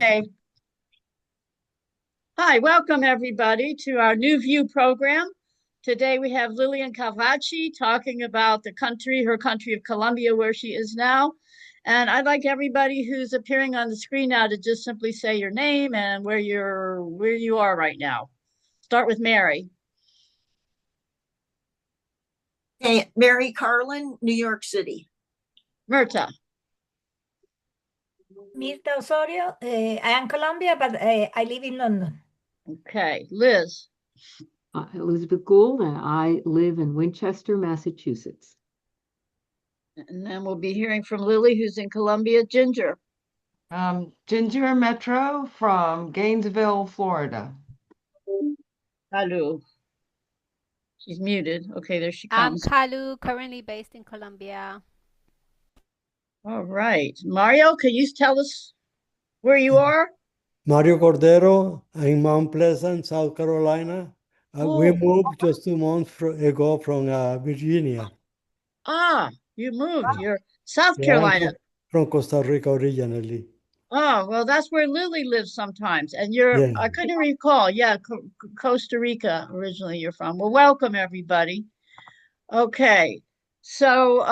Okay. Hi, welcome everybody to our New View program. Today we have Lilian Calvache talking about her country of Colombia, where she is now. And I'd like everybody who's appearing on the screen now to just simply say your name and where you are right now. Start with Mary. Hey, Mary Carlin, New York City. Mirta. Mirta Osorio. I am Colombia, but I live in London. Okay, Liz. Elizabeth Gould, and I live in Winchester, Massachusetts. And then we'll be hearing from Lily, who's in Colombia. Ginger. Ginger Metro from Gainesville, Florida. Kalu. She's muted. Okay, there she I'm comes. Kalu, currently based in Colombia. All right. Mario, can you tell us where you are? Mario Cordero in Mount Pleasant, South Carolina. We Oh. moved just 2 months ago from Virginia. Ah, you moved. You're South Yeah, Carolina. from Costa Rica originally. Oh, well, that's where Lily lives sometimes. And Yeah. I couldn't recall. Yeah, Costa Rica originally you're from. Well, welcome everybody. Okay. So,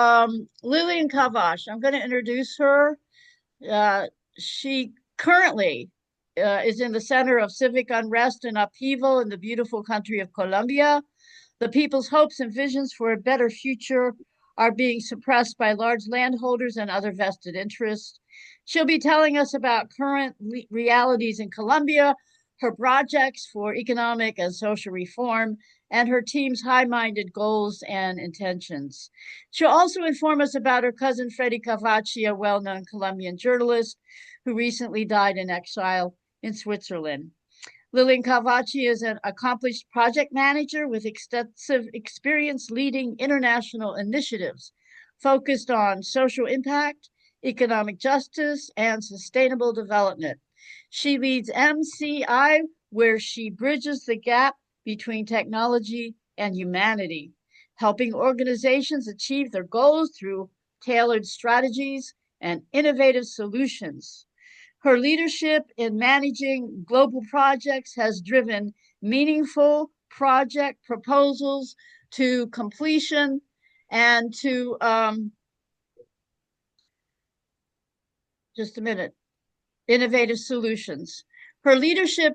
Lilian Calvache, I'm going to introduce her. She currently is in the center of civic unrest and upheaval in the beautiful country of Colombia. The people's hopes and visions for a better future are being suppressed by large landholders and other vested interests. She'll be telling us about current realities in Colombia, her projects for economic and social reform, and her team's high-minded goals and intentions. She'll also inform us about her cousin Freddy Calvache, a well-known Colombian journalist who recently died in exile in Switzerland. Lilian Calvache is an accomplished project manager with extensive experience leading international initiatives focused on social impact, economic justice, and sustainable development. She leads MCI, where she bridges the gap between technology and humanity, helping organizations achieve their goals through tailored strategies and innovative solutions. Her leadership in managing global projects has driven meaningful project proposals to completion and to, innovative solutions. Her leadership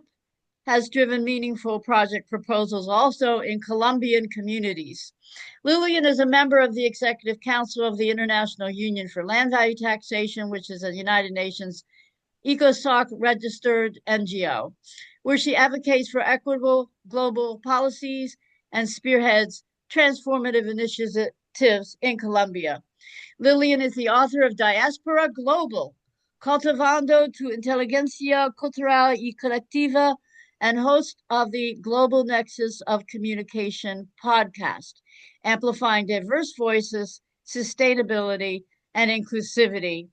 has driven meaningful project proposals also in Colombian communities. Lilian is a member of the Executive Council of the International Union for Land Value Taxation, which is a United Nations UNECOSOC registered NGO, where she advocates for equitable global policies and spearheads transformative initiatives in Colombia. Lilian is the author of Diaspora Global, Cultivando tu Inteligencia Cultural y Colectiva, and host of the Global Nexus of Communication podcast, amplifying diverse voices, sustainability, and inclusivity.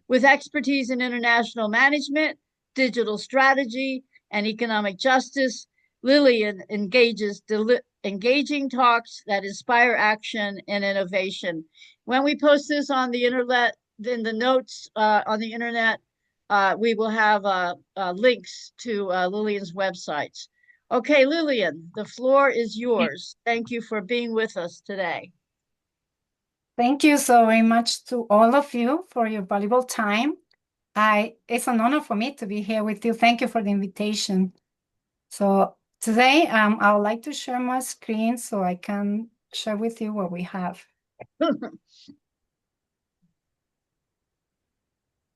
With expertise in international management, digital strategy, and economic justice, Lilian engages engaging talks that inspire action and innovation. When we post this on the internet, in the notes on the internet, we will have links to Lilian's websites. Okay, Lilian, the floor is yours. Thank you for being with us today. Thank you so very much to all of you for your valuable time. It's an honor for me to be here with you. Thank you for the invitation. So today, I would like to share my screen so I can share with you what we have.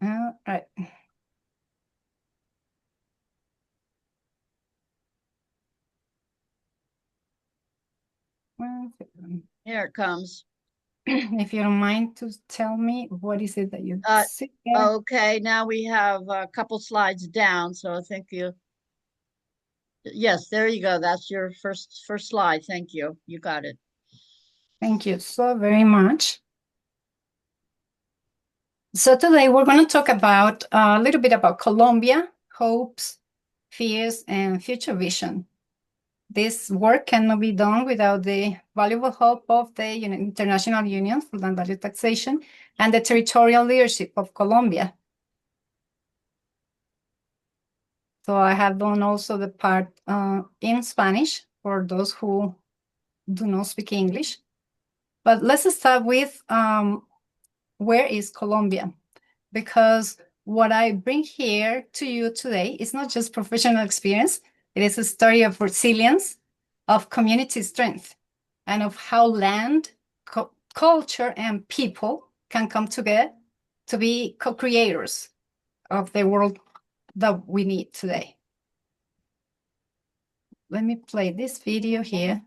All right. Here it comes. If you don't mind to tell me what is it that you see there? Okay, now we have a couple slides down, so I think yes, there you go. That's your first slide. Thank you. You got it. Thank you so very much. So today we're going to talk about a little bit about Colombia, hopes, fears, and future vision. This work cannot be done without the valuable help of the International Union for Land Value Taxation and the territorial leadership of Colombia. So I have done also the part in Spanish for those who do not speak English. But let's start with where is Colombia? Because what I bring here to you today is not just professional experience, it is a story of resilience, of community strength, and of how land, culture, and people can come together to be co-creators of the world that we need today. Let me play this video here.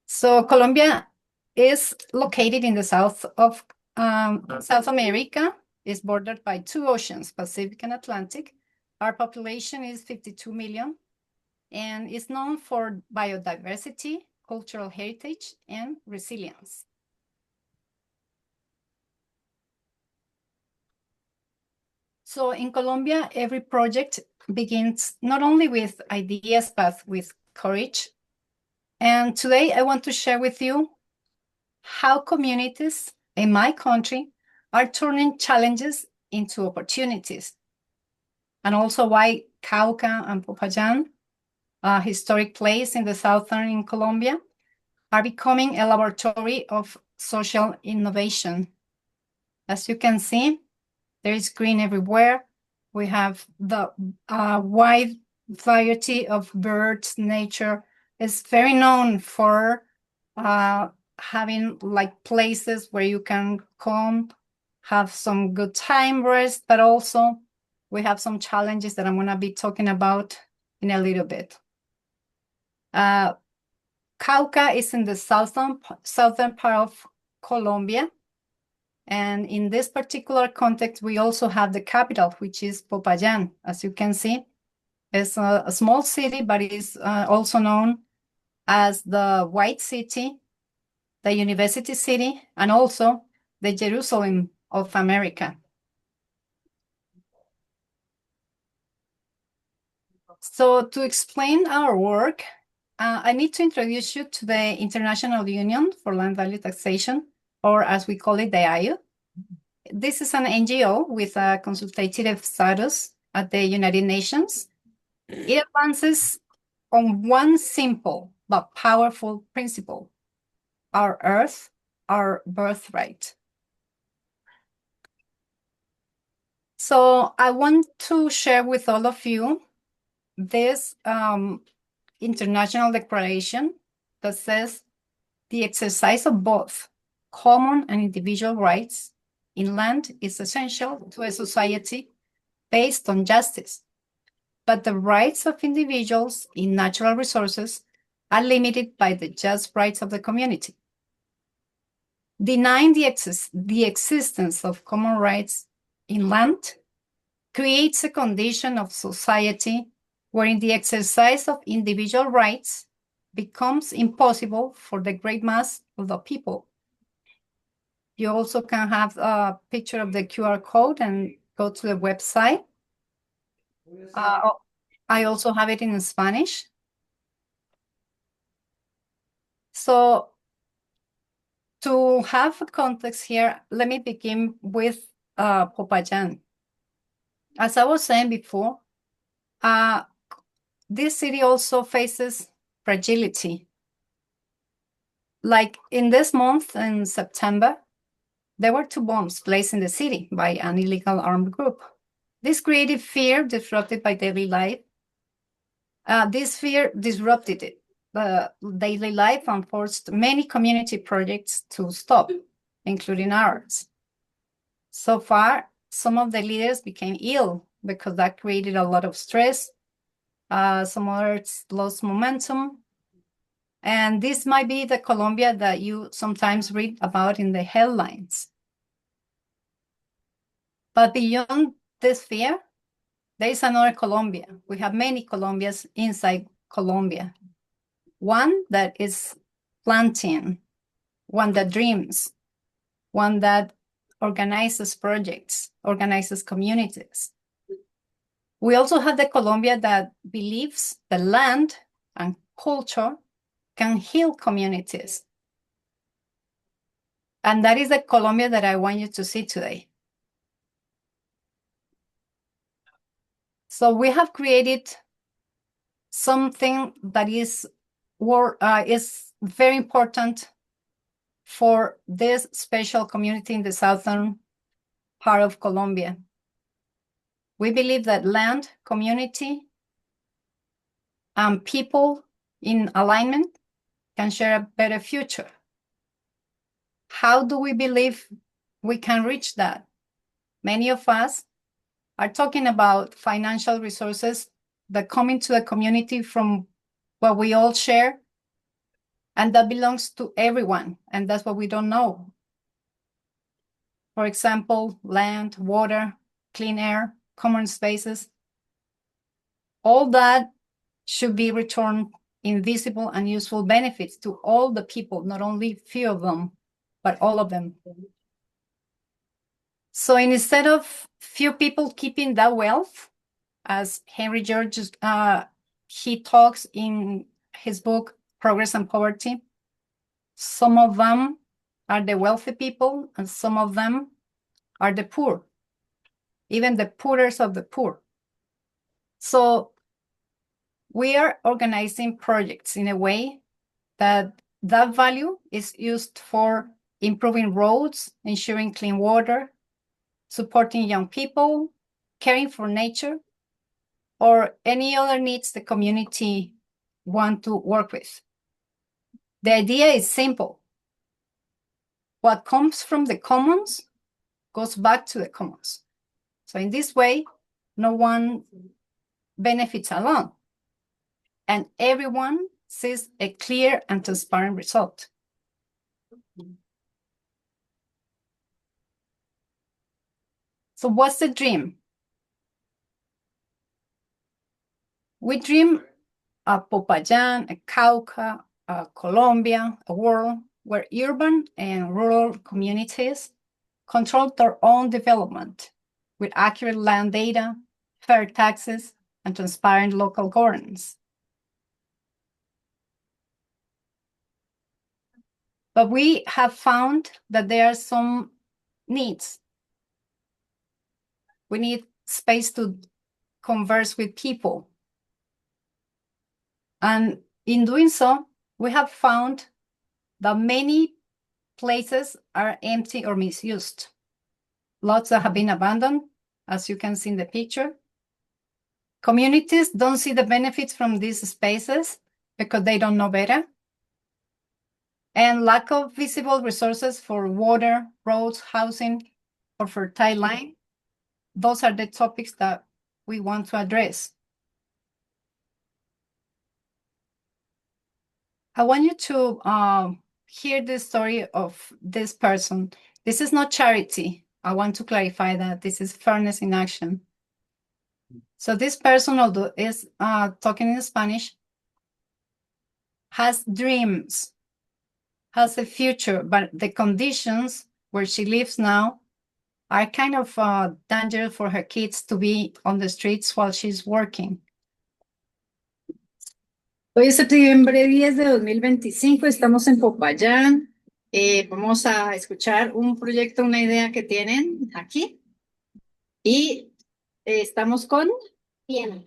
So Colombia is located in the south of South America. It's bordered by two oceans, Pacific and Atlantic. Our population is 52 million and is known for biodiversity, cultural heritage, and resilience. So in Colombia, every project begins not only with ideas, but with courage. And today I want to share with you how communities in my country are turning challenges into opportunities. And also why Cauca and Popayán, a historic place in the southern Colombia, are becoming a laboratory of social innovation. As you can see, there is green everywhere. We have the wide variety of birds. Nature is very known for having like places where you can come, have some good time rest, but also we have some challenges that I'm going to be talking about in a little bit. Cauca is in the southern part of Colombia. And in this particular context, we also have the capital, which is Popayán. As you can see, it's a small city, but it is also known as the White City, the University City, and also the Jerusalem of America. So to explain our work, I need to introduce you to the International Union for Land Value Taxation, or as we call it, the IU. This is an NGO with a consultative status at the United Nations. It advances on one simple but powerful principle: our earth, our birthright. So I want to share with all of you this international declaration that says the exercise of both common and individual rights in land is essential to a society based on justice, but the rights of individuals in natural resources are limited by the just rights of the community. Denying the existence of common rights in land creates a condition of society wherein the exercise of individual rights becomes impossible for the great mass of the people. You also can have a picture of the QR code and go to the website. I also have it in Spanish. So to have a context here, let me begin with Popayán. As I was saying before, this city also faces fragility. Like in this month, in September, there were 2 bombs placed in the city by an illegal armed group. This created fear disrupted by daily life. This fear disrupted the daily life and forced many community projects to stop, including ours. So far, some of the leaders became ill because that created a lot of stress. Some others lost momentum. And this might be the Colombia that you sometimes read about in the headlines. But beyond this fear, there is another Colombia. We have many Colombias inside Colombia. One that is planting, one that dreams, one that organizes projects, organizes communities. We also have the Colombia that believes the land and culture can heal communities. And that is the Colombia that I want you to see today. So we have created something that is very important for this special community in the southern part of Colombia. We believe that land, community, and people in alignment can share a better future. How do we believe we can reach that? Many of us are talking about financial resources that come into the community from what we all share, and that belongs to everyone, and that's what we don't know. For example, land, water, clean air, common spaces. All that should be returned in visible and useful benefits to all the people, not only few of them, but all of them. So instead of few people keeping that wealth, as Henry George, he talks in his book, Progress and Poverty, some of them are the wealthy people and some of them are the poor, even the poorest of the poor. So we are organizing projects in a way that that value is used for improving roads, ensuring clean water, supporting young people, caring for nature, or any other needs the community want to work with. The idea is simple. What comes from the commons goes back to the commons. So in this way, no one benefits alone, and everyone sees a clear and transparent result. So what's the dream? We dream a Popayan, a Cauca, a Colombia, a world where urban and rural communities control their own development with accurate land data, fair taxes, and transparent local governance. But we have found that there are some needs. We need space to converse with people. And in doing so, we have found that many places are empty or misused. Lots that have been abandoned, as you can see in the picture. Communities don't see the benefits from these spaces because they don't know better. And lack of visible resources for water, roads, housing, or fertile land. Those are the topics that we want to address. I want you to hear the story of this person. This is not charity. I want to clarify that this is fairness in action. So this person, although is talking in Spanish, has dreams, has a future, but the conditions where she lives now are kind of dangerous for her kids to be on the streets while she's working. Hoy es septiembre 10 de 2025, estamos en Popayán. Vamos a escuchar un proyecto, una idea que tienen aquí. Y estamos con Diana.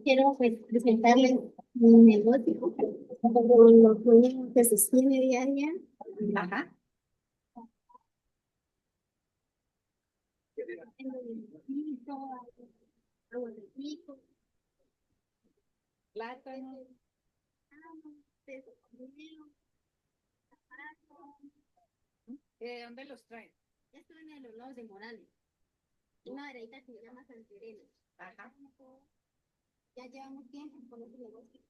Quiero presentarles mi negocio con los problemas que se sostiene día a día. Ajá. Plátano. ¿De dónde los traen? Esto viene de los lados de Morales. Una veredita que se llama San Tereno. Ajá. Ya llevamos tiempo con este negocio.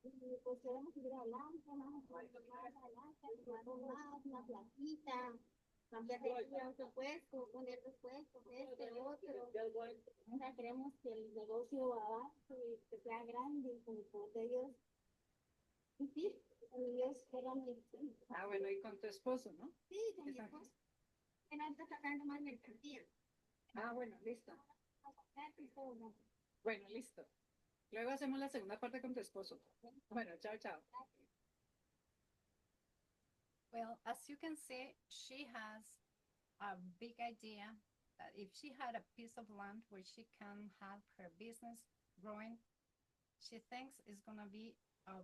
Y pues queremos seguir adelante, vamos a una plaquita, cambiar de otro puesto, poner dos puestos, otro. O sea, queremos que el negocio avance, que sea grande, con el poder de Dios. Y sí, con Dios fuera mi destino. Ah, bueno, y con tu esposo, ¿no? Sí, con mi esposo. Pero ahorita sacando más mercancía. Ah, bueno, listo. Bueno, listo. Luego hacemos la segunda parte con tu esposo. Bueno, chao, chao. Well, as you can see, she has a big idea that if she had a piece of land where she can have her business growing, she thinks it's going to be a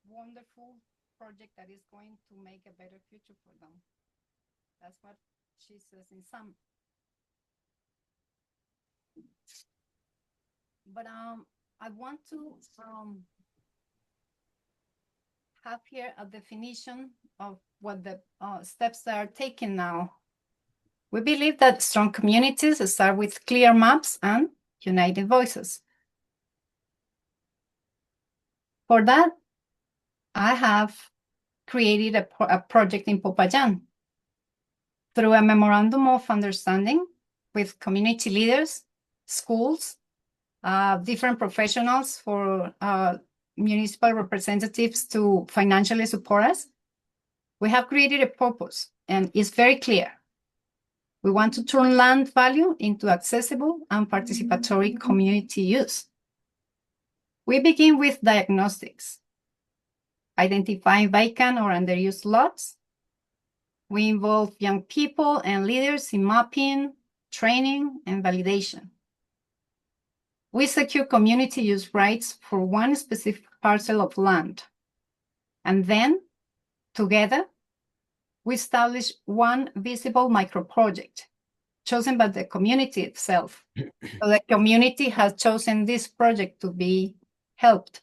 wonderful project that is going to make a better future for them. That's what she says in sum. But I want to have here a definition of what the steps that are taken now. We believe that strong communities start with clear maps and united voices. For that, I have created a project in Popayán through a memorandum of understanding with community leaders, schools, different professionals, for municipal representatives to financially support us. We have created a purpose, and it's very clear. We want to turn land value into accessible and participatory community use. We begin with diagnostics, identifying vacant or underused lots. We involve young people and leaders in mapping, training, and validation. We secure community use rights for one specific parcel of land. And then, together, we establish one visible micro-project chosen by the community itself. So the community has chosen this project to be helped.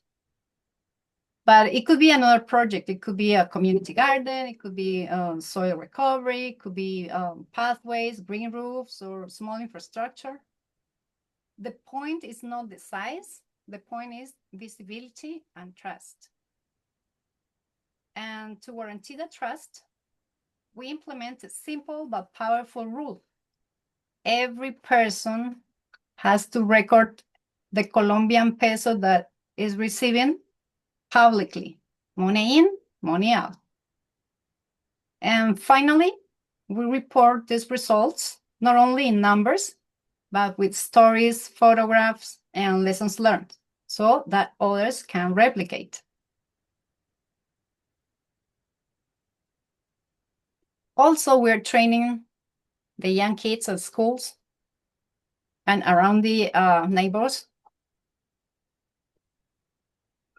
But it could be another project. It could be a community garden. It could be soil recovery. It could be pathways, green roofs, or small infrastructure. The point is not the size. The point is visibility and trust. And to guarantee the trust, we implement a simple but powerful rule. Every person has to record the Colombian peso that is receiving publicly. Money in, money out. And finally, we report these results not only in numbers, but with stories, photographs, and lessons learned, so that others can replicate. Also, we're training the young kids at schools and around the neighbors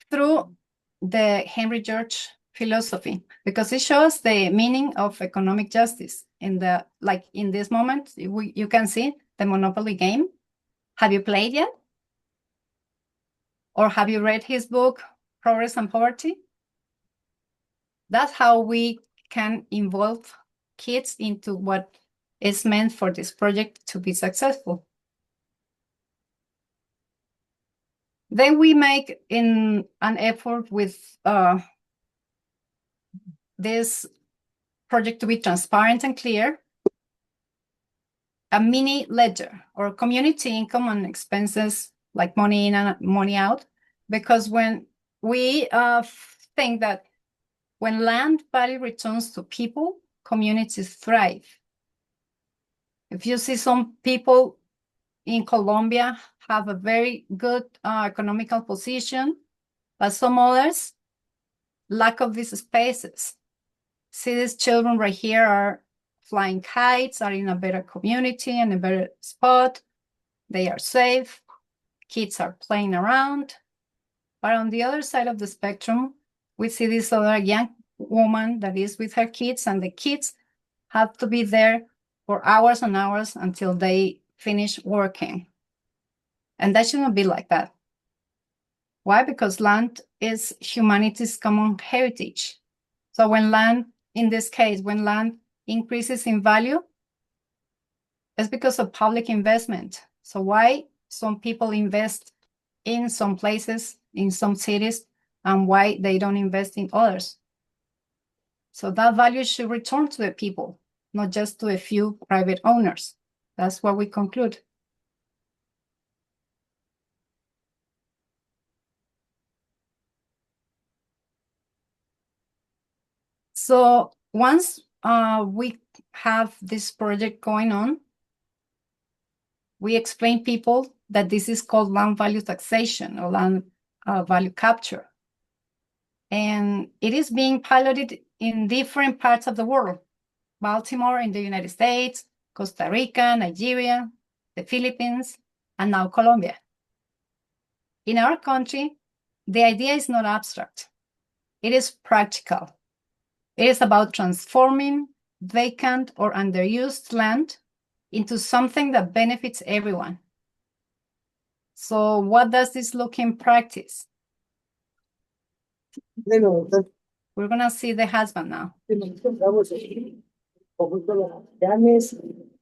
through the Henry George philosophy, because it shows the meaning of economic justice. In this moment, you can see the Monopoly game. Have you played yet? Or have you read his book, Progress and Poverty? That's how we can involve kids into what is meant for this project to be successful. Then we make an effort with this project to be transparent and clear, a mini ledger or community income and expenses, like money in and money out, because when we think that when land value returns to people, communities thrive. If you see some people in Colombia have a very good economical position, but some others lack of these spaces. See, these children right here are flying kites, are in a better community and a better spot. They are safe. Kids are playing around. But on the other side of the spectrum, we see this other young woman that is with her kids, and the kids have to be there for hours and hours until they finish working. And that shouldn't be like that. Why? Because land is humanity's common heritage. So when land, in this case, when land increases in value, it's because of public investment. So why some people invest in some places, in some cities, and why they don't invest in others? So that value should return to the people, not just to a few private owners. That's what we conclude. So once we have this project going on, we explain people that this is called land value taxation or land value capture. And it is being piloted in different parts of the world. Baltimore in the United States, Costa Rica, Nigeria, the Philippines, and now Colombia. In our country, the idea is not abstract. It is practical. It is about transforming vacant or underused land into something that benefits everyone. So what does this look in practice? We're going to see the husband now.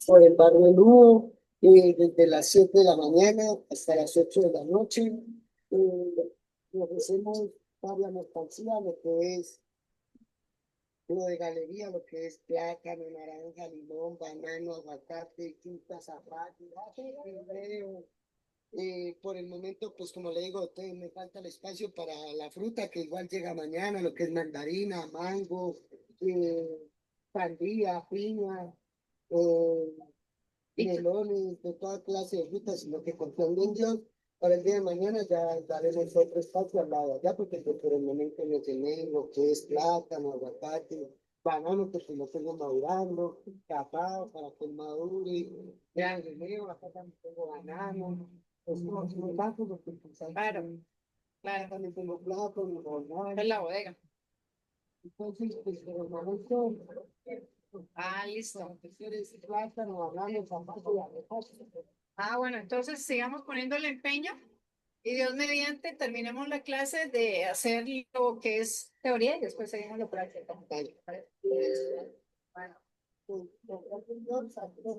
Por el barrio del Hugo, desde las 7 de la mañana hasta las 8 de la noche. Y ofrecemos varias mercancías, lo que es lo de galería, lo que es plátano, naranja, limón, banano, aguacate, frutas, zapate, fideo. Por el momento, pues como le digo, me falta el espacio para la fruta, que igual llega mañana, lo que es mandarina, mango, sandía, piña, melones, de toda clase de frutas, sino que confiando en Dios, para el día de mañana ya daremos otro espacio al lado allá, porque por el momento no tenemos lo que es plátano, aguacate, banano, que pues lo tengo madurando, cacao para que madure, vean, acá también tengo banano, pues los bancos, lo que claro, también tengo plátano, En la bodega. entonces, pues por el momento, Listo. plátano, banano, zapato y arroz. Bueno, entonces sigamos poniendo el empeño y Dios mediante terminemos la clase de hacer lo que es teoría y después seguimos lo práctico.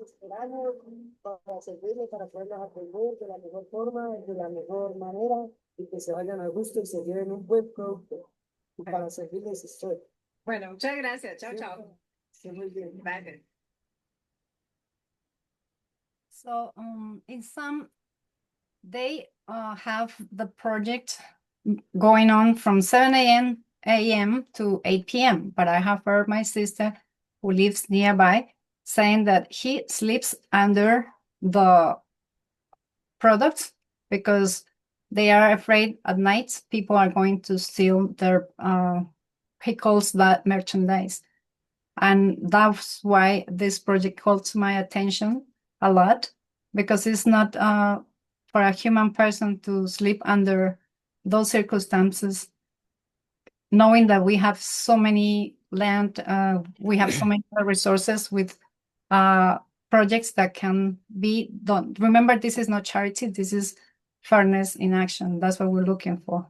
Esperamos para servirles, para poderlos atender de la mejor forma, de la mejor manera y que se vayan a gusto y se lleven un buen producto. Y para servirles estoy. Bueno, muchas gracias. Chao, chao. Sí, muy bien. Gracias. So in some, they have the project going on from 7 a.m. to 8 p.m. But I have heard my sister who lives nearby saying that he sleeps under the products because they are afraid at night people are going to steal their pickles, that merchandise. And that's why this project calls my attention a lot, because it's not for a human person to sleep under those circumstances, knowing that we have so many land, we have so many resources with projects that can be done. Remember, this is not charity, this is fairness in action. That's what we're looking for.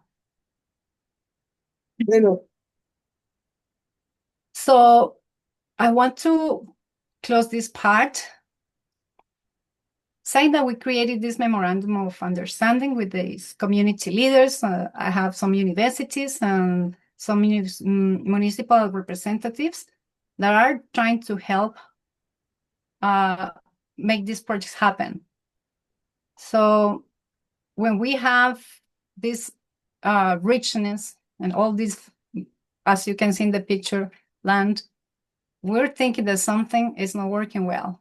So I want to close this part saying that we created this memorandum of understanding with these community leaders. I have some universities and some municipal representatives that are trying to help make these projects happen. So when we have this richness and all this, as you can see in the picture, land, we're thinking that something is not working well.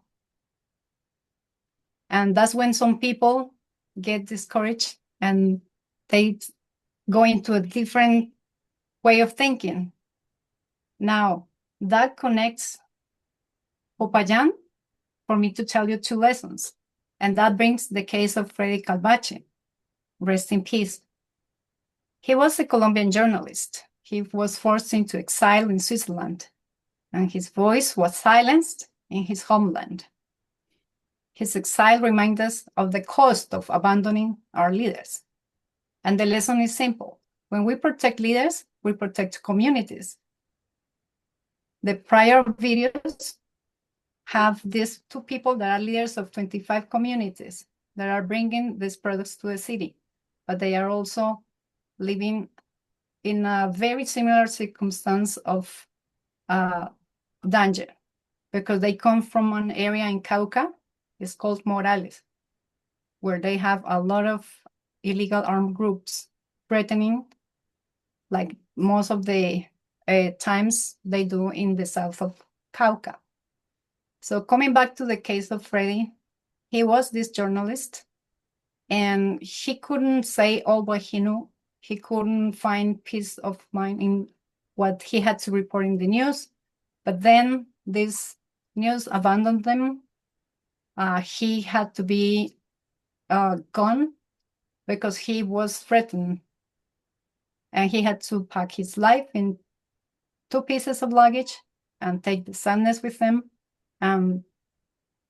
And that's when some people get discouraged and they go into a different way of thinking. Now, that connects Popayán for me to tell you two lessons. And that brings the case of Lilian Calvache. Rest in peace. He was a Colombian journalist. He was forced into exile in Switzerland, and his voice was silenced in his homeland. His exile reminds us of the cost of abandoning our leaders. And the lesson is simple. When we protect leaders, we protect communities. The prior videos have these two people that are leaders of 25 communities that are bringing these products to the city, but they are also living in a very similar circumstance of danger, because they come from an area in Cauca, it's called Morales, where they have a lot of illegal armed groups threatening, like most of the times they do in the south of Cauca. So coming back to the case of Freddy, he was this journalist, and he couldn't say all what he knew. He couldn't find peace of mind in what he had to report in the news. But then this news abandoned them, he had to be gone because he was threatened. And he had to pack his life in 2 pieces of luggage and take the sadness with him.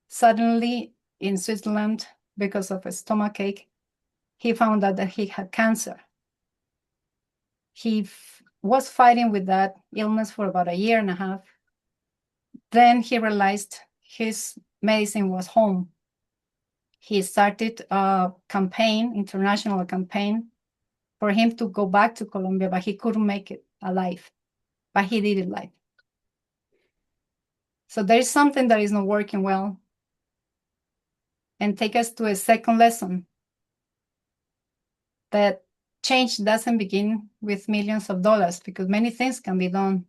Suddenly in Switzerland, because of a stomachache, he found out that he had cancer. He was fighting with that illness for about 1.5 years. Then he realized his medicine was home. He started a campaign, international campaign, for him to go back to Colombia, but he couldn't make it alive. But he did it live. So there is something that is not working well. And take us to a second lesson, that change doesn't begin with millions of dollars, because many things can be done.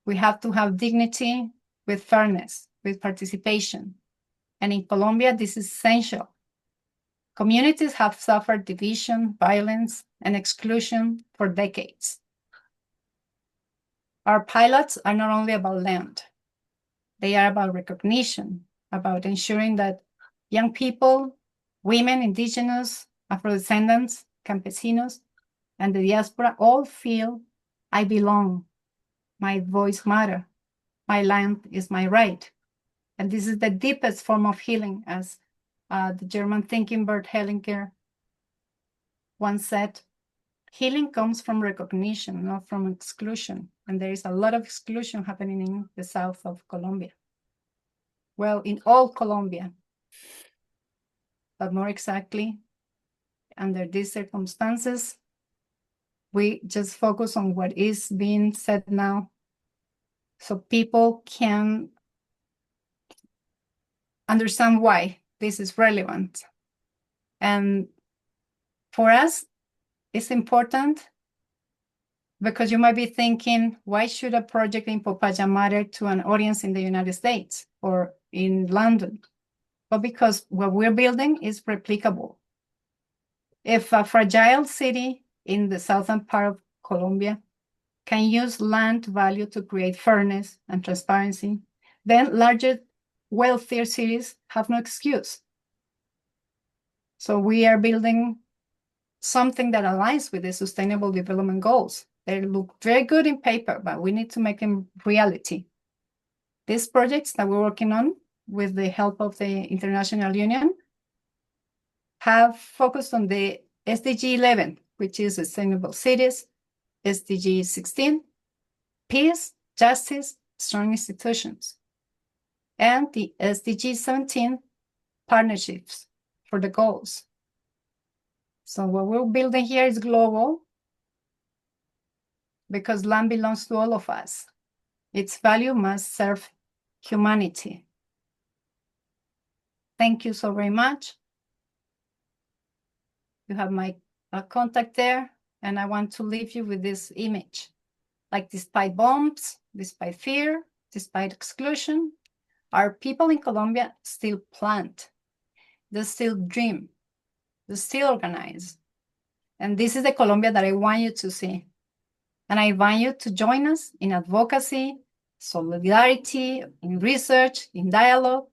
We have to have dignity with fairness, with participation. And in Colombia, this is essential. Communities have suffered division, violence, and exclusion for decades. Our pilots are not only about land, they are about recognition, about ensuring that young people, women, indigenous, Afro-descendants, campesinos, and the diaspora all feel, I belong, my voice matters, my land is my right. And this is the deepest form of healing, as the German thinking Bert Hellinger once said, healing comes from recognition, not from exclusion. And there is a lot of exclusion happening in the south of Colombia. Well, in all Colombia, but more exactly, under these circumstances, we just focus on what is being said now so people can understand why this is relevant. And for us, it's important because you might be thinking, why should a project in Popayán matter to an audience in the United States or in London? But because what we're building is replicable. If a fragile city in the southern part of Colombia can use land value to create fairness and transparency, then larger, wealthier cities have no excuse. So we are building something that aligns with the Sustainable Development Goals. They look very good in paper, but we need to make them reality. These projects that we're working on with the help of the International Union have focused on the SDG 11, which is Sustainable Cities, SDG 16, Peace, Justice, Strong Institutions, and the SDG 17, Partnerships for the Goals. So what we're building here is global because land belongs to all of us. Its value must serve humanity. Thank you so very much. You have my contact there, and I want to leave you with this image. Like despite bombs, despite fear, despite exclusion, our people in Colombia still plant, they still dream, they still organize. And this is the Colombia that I want you to see. And I invite you to join us in advocacy, solidarity, in research, in dialogue,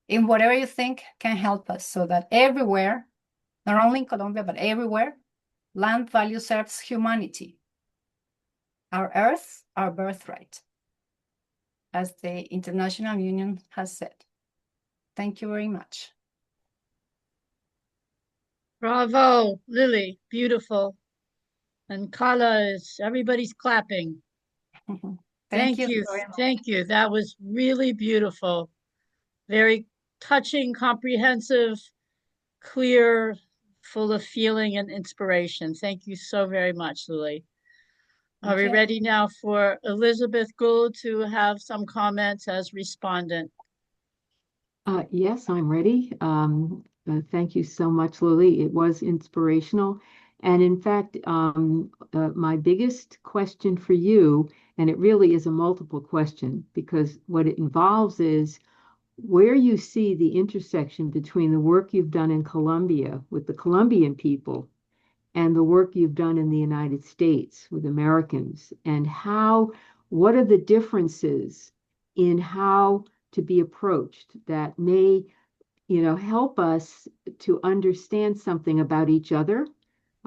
in whatever you think can help us so that everywhere, not only in Colombia, but everywhere, land value serves humanity. Our earth, our birthright, as the International Union has said. Thank you very much. Bravo, Lily, beautiful. And Carla is, everybody's clapping. Thank you. Thank you. That was really beautiful. Very touching, comprehensive, clear, full of feeling and inspiration. Thank you so very much, Lily. Are we ready now for Elizabeth Gould to have some comments as respondent? Yes, I'm ready. Thank you so much, Lily. It was inspirational. And in fact, my biggest question for you, and it really is a multiple question, because what it involves is where you see the intersection between the work you've done in Colombia with the Colombian people and the work you've done in the United States with Americans, and what are the differences in how to be approached that may, help us to understand something about each other.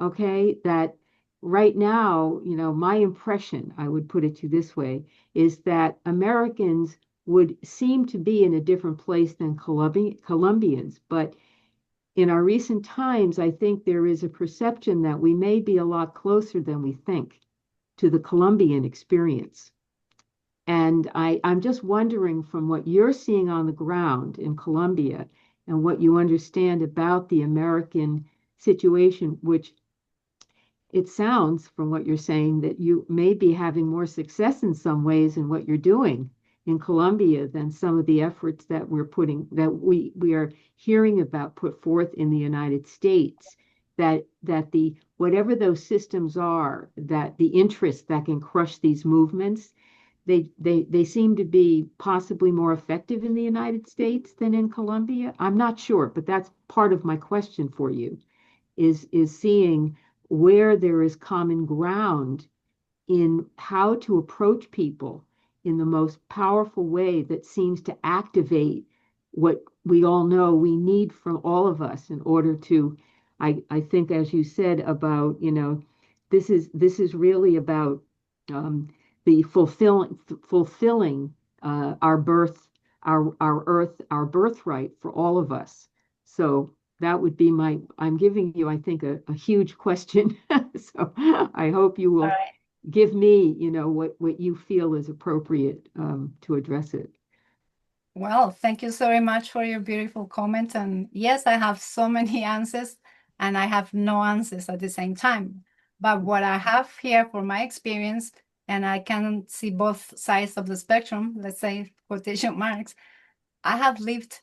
Okay, that right now, my impression, I would put it to you this way, is that Americans would seem to be in a different place than Colombians. But in our recent times, I think there is a perception that we may be a lot closer than we think to the Colombian experience. And I'm just wondering, from what you're seeing on the ground in Colombia and what you understand about the American situation, which it sounds from what you're saying that you may be having more success in some ways in what you're doing in Colombia than some of the efforts that we are hearing about put forth in the United States, that the whatever those systems are, that the interests that can crush these movements, they seem to be possibly more effective in the United States than in Colombia. I'm not sure, but that's part of my question for you, is seeing where there is common ground in how to approach people in the most powerful way that seems to activate what we all know we need from all of us in order to, I think, as you said, about, this is really about the fulfilling our birthright for all of us. So that would be I'm giving you, I think, a huge question. So I hope you will give me, what you feel is appropriate to address it. Well, thank you so very much for your beautiful comment. And yes, I have so many answers and I have no answers at the same time. But what I have here for my experience, and I can see both sides of the spectrum, let's say quotation marks, I have lived,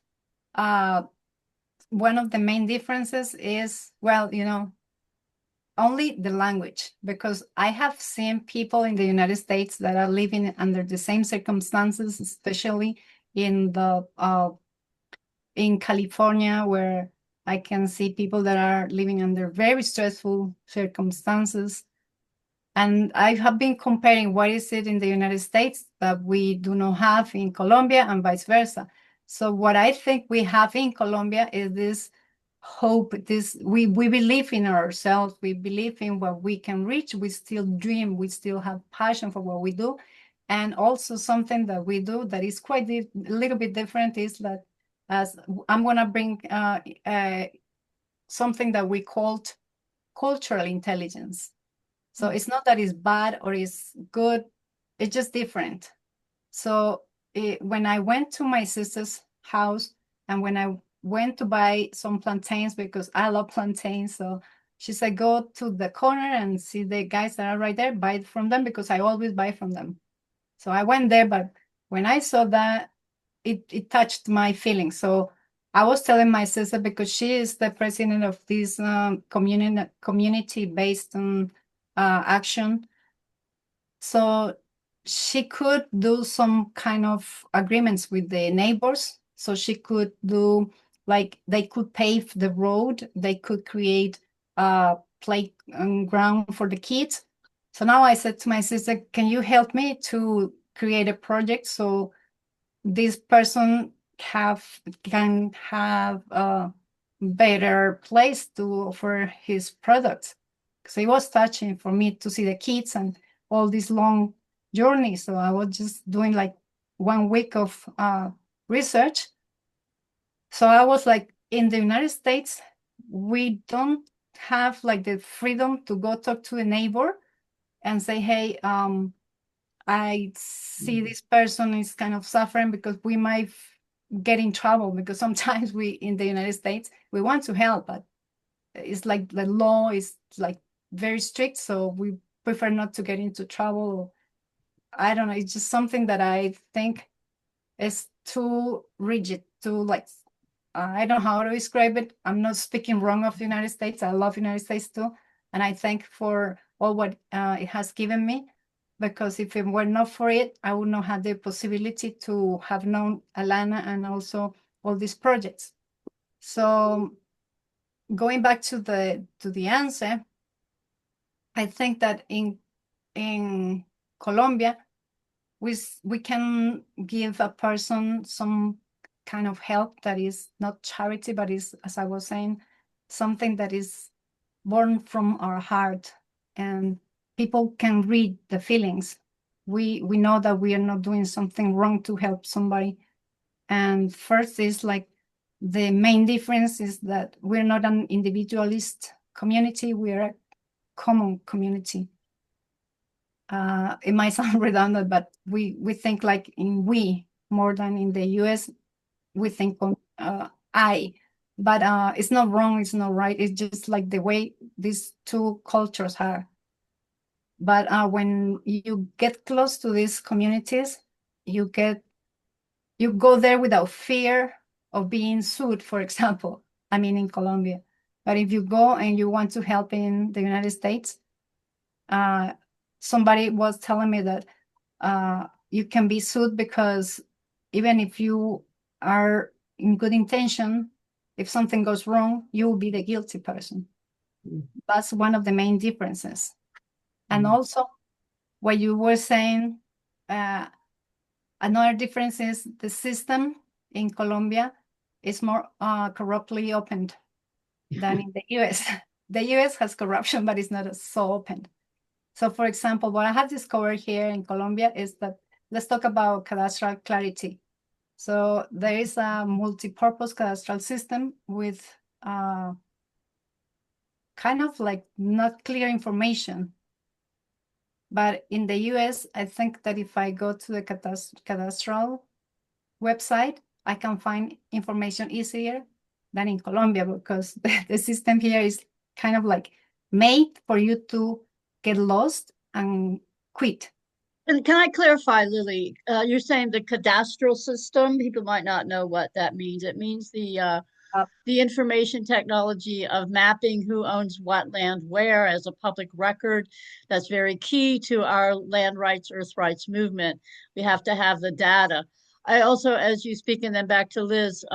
one of the main differences is, well, only the language, because I have seen people in the United States that are living under the same circumstances, especially in California, where I can see people that are living under very stressful circumstances. And I have been comparing what is it in the United States that we do not have in Colombia and vice versa. So what I think we have in Colombia is this hope, we believe in ourselves, we believe in what we can reach, we still dream, we still have passion for what we do. And also something that we do that is quite a little bit different is that, as I'm going to bring something that we called cultural intelligence. So it's not that it's bad or it's good, it's just different. So when I went to my sister's house and when I went to buy some plantains, because I love plantains, so she said, go to the corner and see the guys that are right there, buy it from them, because I always buy from them. So I went there, but when I saw that, it touched my feelings. So I was telling my sister, because she is the president of this community-based action. So she could do some kind of agreements with the neighbors. So she could do, like, they could pave the road, they could create a playground for the kids. So now I said to my sister, can you help me to create a project so this person can have a better place to offer his products? So it was touching for me to see the kids and all this long journey. So I was just doing like 1 week of research. So I was like, in the United States, we don't have like the freedom to go talk to a neighbor and say, hey, I see this person is kind of suffering, because we might get in trouble, because sometimes we in the United States, we want to help, but it's like the law is like very strict. So we prefer not to get into trouble. I don't know. It's just something that I think is too rigid, too like, I don't know how to describe it. I'm not speaking wrong of the United States. I love the United States too. And I thank for all what it has given me, because if it were not for it, I would not have the possibility to have known Alana and also all these projects. So going back to the answer, I think that in Colombia, we can give a person some kind of help that is not charity, but is, as I was saying, something that is born from our heart, and people can read the feelings. We know that we are not doing something wrong to help somebody. And first is like the main difference is that we're not an individualist community, we're a common community. It might sound redundant, but we think like in we more than in the US. We think I, but it's not wrong, it's not right. It's just like the way these two cultures are. But when you get close to these communities, you go there without fear of being sued, for example. I mean, in Colombia. But if you go and you want to help in the United States, somebody was telling me that you can be sued because even if you are in good intention, if something goes wrong, you will be the guilty person. That's one of the main differences. And also, what you were saying, another difference is the system in Colombia is more corruptly opened than in the US. The US has corruption, but it's not so open. So, for example, what I have discovered here in Colombia is that, let's talk about cadastral clarity. So there is a multi-purpose cadastral system with kind of like not clear information. But in the US, I think that if I go to the cadastral website, I can find information easier than in Colombia, because the system here is kind of like made for you to get lost and quit. And can I clarify, Lily? You're saying the cadastral system, people might not know what that means. It means the information technology of mapping who owns what land where as a public record. That's very key to our land rights, earth rights movement. We have to have the data. I also, as you speak, and then back to Liz,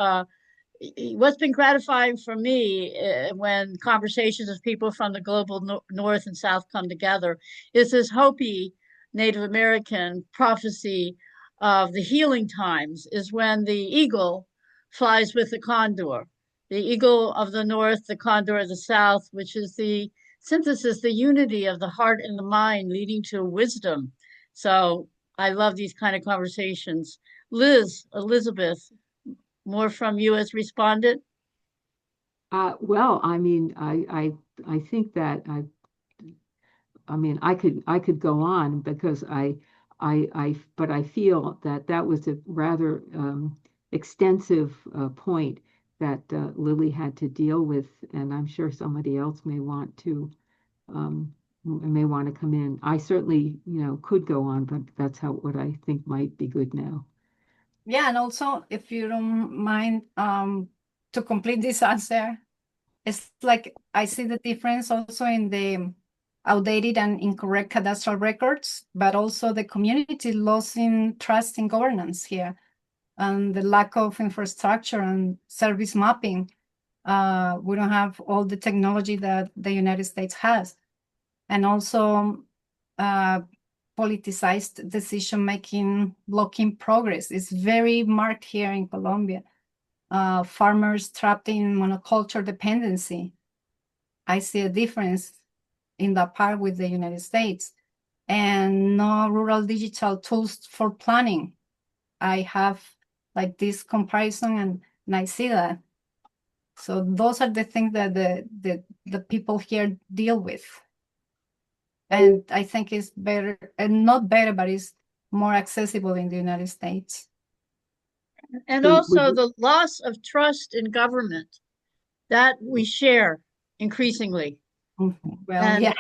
what's been gratifying for me when conversations with people from the global north and south come together is this Hopi Native American prophecy of the healing times is when the eagle flies with the condor. The eagle of the north, the condor of the south, which is the synthesis, the unity of the heart and the mind leading to wisdom. So I love these kind of conversations. Liz, Elizabeth, more from you as respondent? Well, I mean, I think that I mean, I could go on because but I feel that that was a rather extensive point that Lily had to deal with, and I'm sure somebody else may want to come in. I certainly, could go on, but that's what I think might be good now. Yeah, and also, if you don't mind, to complete this answer, it's like I see the difference also in the outdated and incorrect cadastral records, but also the community losing trust in governance here, and the lack of infrastructure and service mapping. We don't have all the technology that the United States has, and also politicized decision-making blocking progress is very marked here in Colombia. Farmers trapped in monoculture dependency. I see a difference in that part with the United States, and no rural digital tools for planning. I have like this comparison, and I see that. So those are the things that the people here deal with. And I think it's better, and not better, but it's more accessible in the United States. And also the loss of trust in government that we share increasingly. Well, and yeah.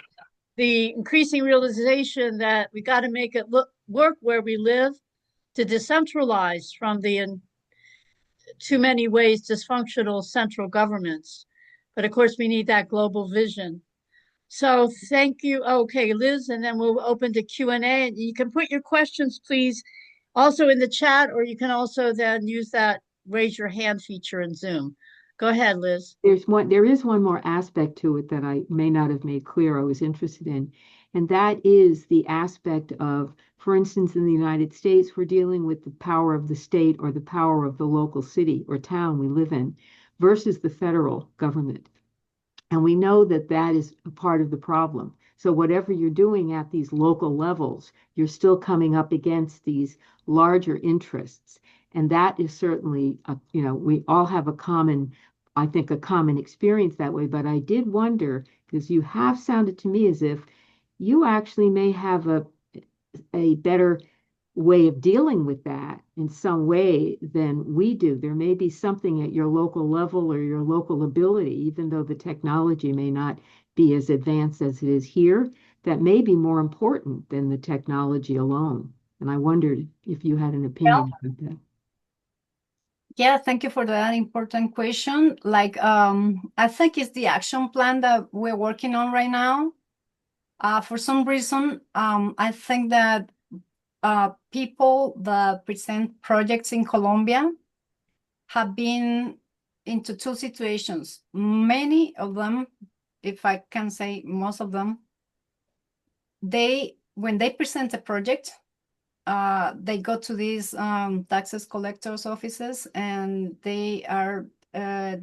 The increasing realization that we got to make it work where we live, to decentralize from the in too many ways dysfunctional central governments. But of course, we need that global vision. So thank you. Okay, Liz, and then we'll open to Q&A. And you can put your questions, please, also in the chat, or you can also then use that raise your hand feature in Zoom. Go ahead, Liz. There is one more aspect to it that I may not have made clear I was interested in, And that is the aspect of, for instance, in the United States, we're dealing with the power of the state or the power of the local city or town we live in versus the federal government. And we know that that is a part of the problem. So whatever you're doing at these local levels, you're still coming up against these larger interests. And that is certainly, we all have a common experience that way. But I did wonder, because you have sounded to me as if you actually may have a better way of dealing with that in some way than we do. There may be something at your local level or your local ability, even though the technology may not be as advanced as it is here, that may be more important than the technology alone. And I wondered if you had an opinion about that. Yeah, thank you for that important question. I think it's the action plan that we're working on right now. For some reason, I think that people that present projects in Colombia have been into two situations. Many of them, if I can say most of them, when they present a project, they go to these taxes collectors' offices and they are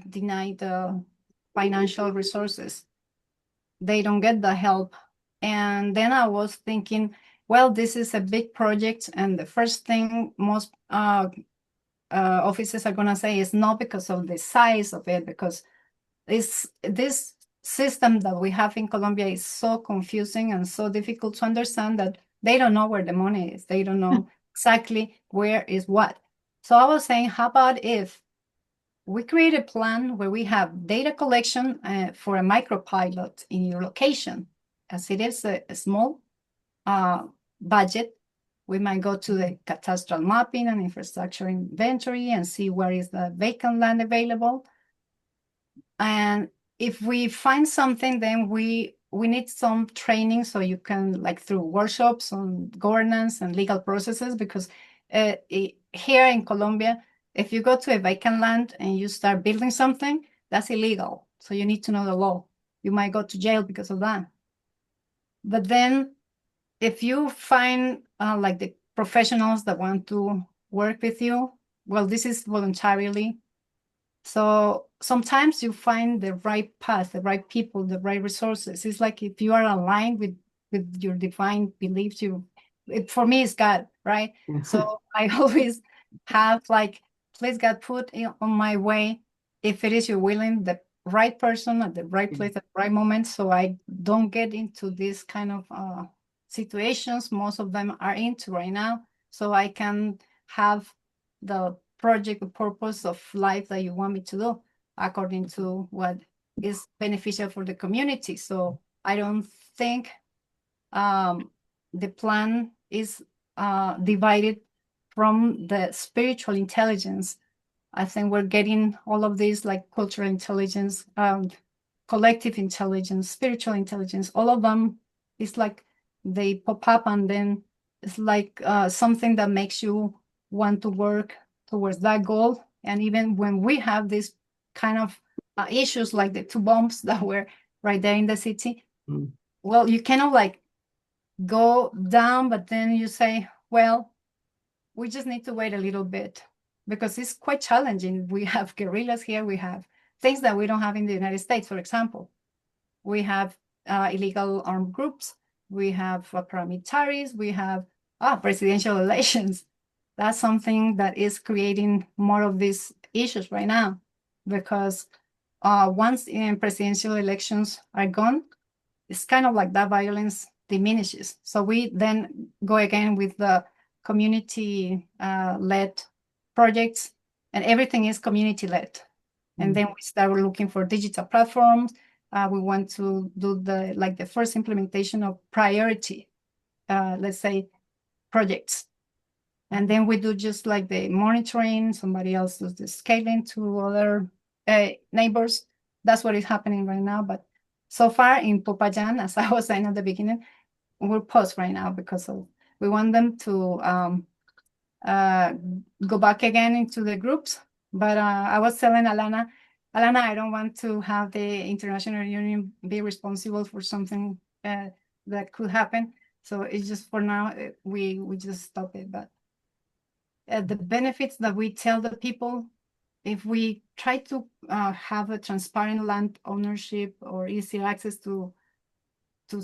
denied financial resources. They don't get the help. And then I was thinking, well, this is a big project, and the first thing most offices are going to say is no, because of the size of it, because this system that we have in Colombia is so confusing and so difficult to understand that they don't know where the money is. They don't know exactly where is what. So I was saying, how about if we create a plan where we have data collection for a micropilot in your location, as it is a small budget. We might go to the cadastral mapping and infrastructure inventory and see where is the vacant land available. And if we find something, then we need some training, so you can, like, through workshops on governance and legal processes, because here in Colombia, if you go to a vacant land and you start building something, that's illegal. So you need to know the law. You might go to jail because of that. But then if you find like the professionals that want to work with you, well, this is voluntarily. So sometimes you find the right path, the right people, the right resources. It's like if you are aligned with your divine beliefs, for me, it's God, right? Yeah. So I always have, like, please God, put on my way, if it is your willing, the right person at the right place at the right moment, so I don't get into this kind of situations most of them are into right now, so I can have the project, the purpose of life that you want me to do according to what is beneficial for the community. So I don't think the plan is divided from the spiritual intelligence. I think we're getting all of these, like cultural intelligence, collective intelligence, spiritual intelligence, all of them is like they pop up, and then it's like something that makes you want to work towards that goal. And even when we have these kind of issues, like the two bombs that were right there in the city, well, you cannot like go down, but then you say, well, we just need to wait a little bit, because it's quite challenging. We have guerrillas here. We have things that we don't have in the United States. For example, we have illegal armed groups. We have paramilitaries. We have presidential elections. That's something that is creating more of these issues right now, because once presidential elections are gone, it's kind of like that violence diminishes. So we then go again with the community-led projects, and everything is community-led. And then we start looking for digital platforms. We want to do the first implementation of priority, let's say, projects. And then we do just like the monitoring. Somebody else does the scaling to other neighbors. That's what is happening right now. But so far in Popayan, as I was saying at the beginning, we're paused right now because we want them to go back again into the groups. But I was telling Alana, I don't want to have the International Union be responsible for something that could happen. So it's just for now, we just stop it. But the benefits that we tell the people, if we try to have a transparent land ownership or easier access to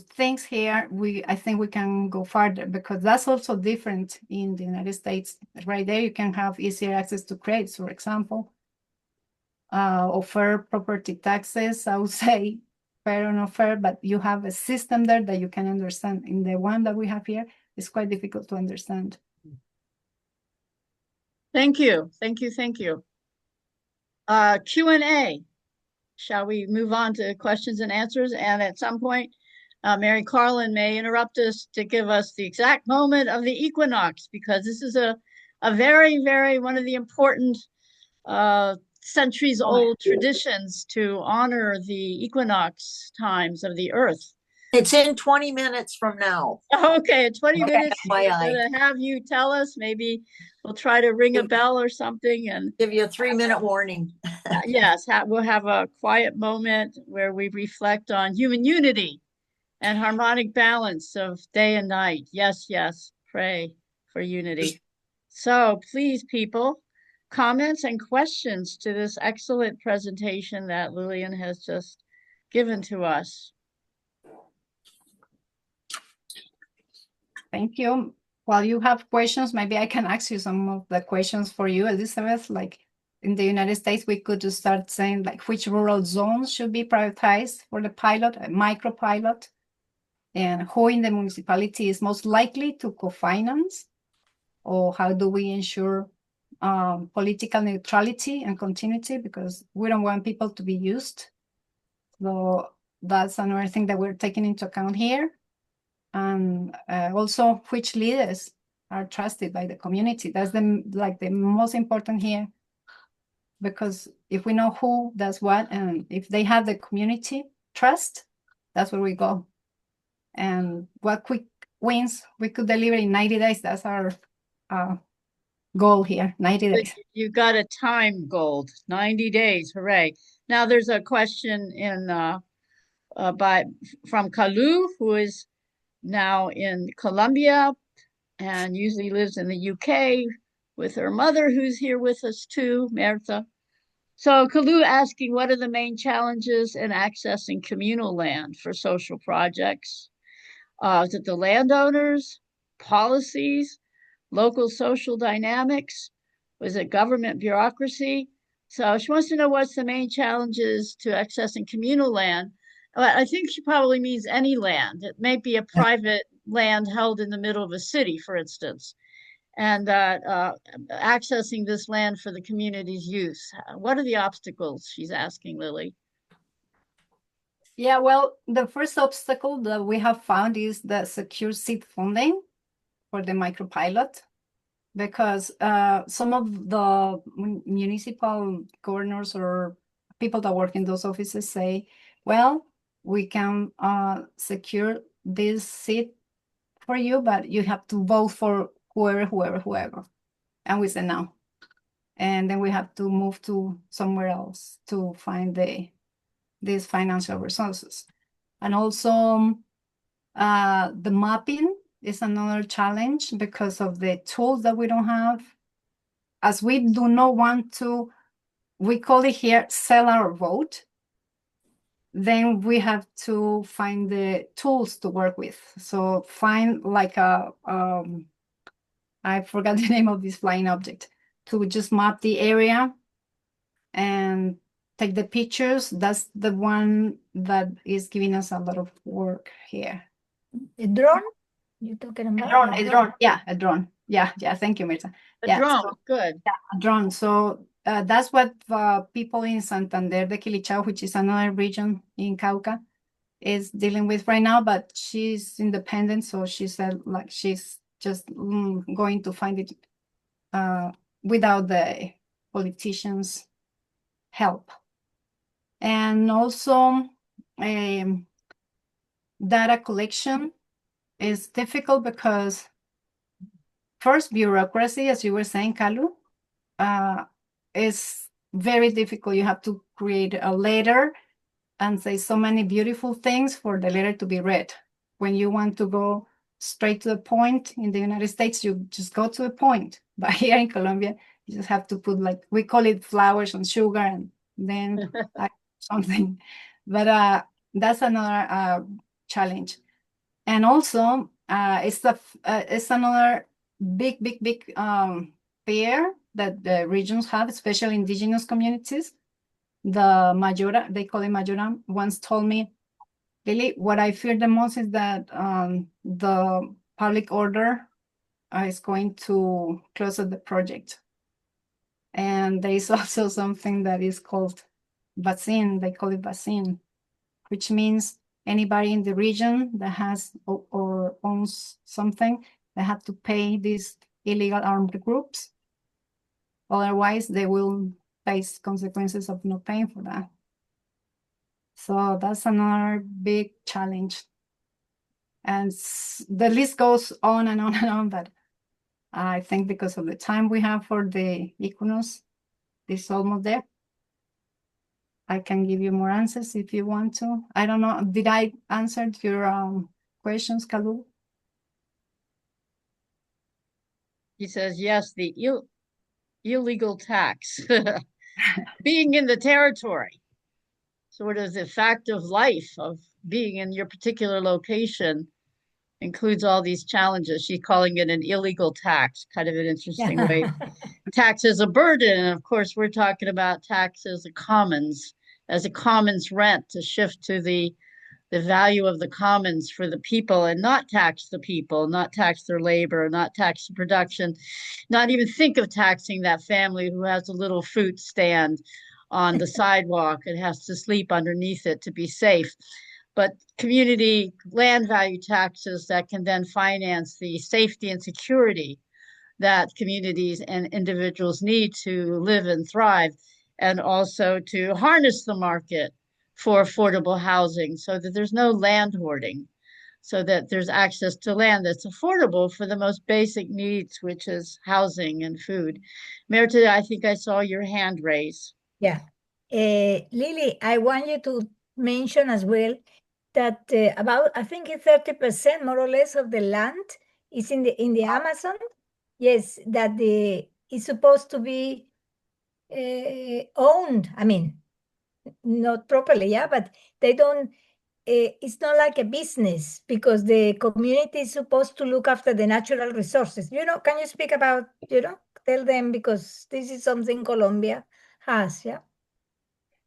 things here, I think we can go farther, because that's also different in the United States. Right there, you can have easier access to credits, for example, or fair property taxes. I would say fair or not fair, but you have a system there that you can understand. In the one that we have here, it's quite difficult to understand. Thank you. Thank you. Thank you. Q&A. Shall we move on to questions and answers? And at some point, Mary Carlin may interrupt us to give us the exact moment of the equinox, because this is a very, very one of the important centuries old traditions to honor the equinox times of the earth. It's in 20 minutes from now. Okay, 20 minutes. We're FYI. going to have you tell us. Maybe we'll try to ring a bell or something and Give you a 3-minute warning. yes, we'll have a quiet moment where we reflect on human unity and harmonic balance of day and night. Yes, yes, pray for unity. So please, people, comments and questions to this excellent presentation that Lilian has just given to us. Thank you. While you have questions, maybe I can ask you some of the questions for you, Elizabeth. Like in the United States, we could just start saying like which rural zones should be prioritized for the pilot, a micro pilot, and who in the municipality is most likely to co-finance, or how do we ensure political neutrality and continuity, because we don't want people to be used. So that's another thing that we're taking into account here. And also which leaders are trusted by the community. That's the most important here, because if we know who does what, and if they have the community trust, that's where we go. And what quick wins we could deliver in 90 days. That's our goal here, 90 days. You got a time goal, 90 days, hooray. Now there's a question from Kalu, who is now in Colombia and usually lives in the UK with her mother, who's here with us too, Merta. So Kalu asking, what are the main challenges in accessing communal land for social projects? Is it the landowners, policies, local social dynamics? Was it government bureaucracy? So she wants to know what's the main challenges to accessing communal land. I think she probably means any land. It may be a private land held in the middle of a city, for instance, and accessing this land for the community's use. What are the obstacles, she's asking, Lily? Yeah, well, the first obstacle that we have found is the secure seed funding for the micropilot, because some of the municipal governors or people that work in those offices say, well, we can secure this seat for you, but you have to vote for whoever. And we said no. And then we have to move to somewhere else to find these financial resources. And also the mapping is another challenge because of the tools that we don't have. As we do not want to, we call it here, sell our vote, then we have to find the tools to work with. So find like I forgot the name of this flying object, to just map the area and take the pictures. That's the one that is giving us a lot of work here. A drone? You're talking about A drone. Yeah, a drone. Yeah, thank you, Mirza. Drone, good. Yeah, a drone. So that's what people in Santander de Quilichao, which is another region in Cauca, is dealing with right now, but she's independent, so she said like she's just going to find it without the politicians' help. And also data collection is difficult because first, bureaucracy, as you were saying, Kalu, is very difficult. You have to create a letter and say so many beautiful things for the letter to be read. when you want to go straight to the point. In the United States, you just go to the point. But here in Colombia, you just have to put, like, we call it flowers and sugar, and then something. But that's another challenge. And also, it's another big fear that the regions have, especially indigenous communities. The Mayora, they call it Mayora, once told me, Lily, what I fear the most is that the public order is going to close the project. And there is also something that is called vaccine, they call it vaccine, which means anybody in the region that has or owns something, they have to pay these illegal armed groups. Otherwise, they will face consequences of not paying for that. So that's another big challenge. And the list goes on and on and on, but I think because of the time we have for the Equinox, it's almost there. I can give you more answers if you want to. I don't know, did I answer your questions, Kalu? He says, yes, the illegal tax. Being in the territory, sort of the fact of life of being in your particular location includes all these challenges. She's calling it an illegal tax, kind of an interesting way. Tax is a burden. And of course, we're talking about tax as a commons rent, to shift to the value of the commons for the people and not tax the people, not tax their labor, not tax the production, not even think of taxing that family who has a little fruit stand on the sidewalk and has to sleep underneath it to be safe. But community land value taxes that can then finance the safety and security that communities and individuals need to live and thrive, and also to harness the market for affordable housing so that there's no land hoarding, so that there's access to land that's affordable for the most basic needs, which is housing and food. Merita, I think I saw your hand raise. Yeah. Lily, I want you to mention as well that about, I think it's 30% more or less of the land is in the Amazon. Yes, that is supposed to be owned. I mean, not properly, yeah, but they don't, it's not like a business because the community is supposed to look after the natural resources. Can you speak about, tell them, because this is something Colombia has, yeah?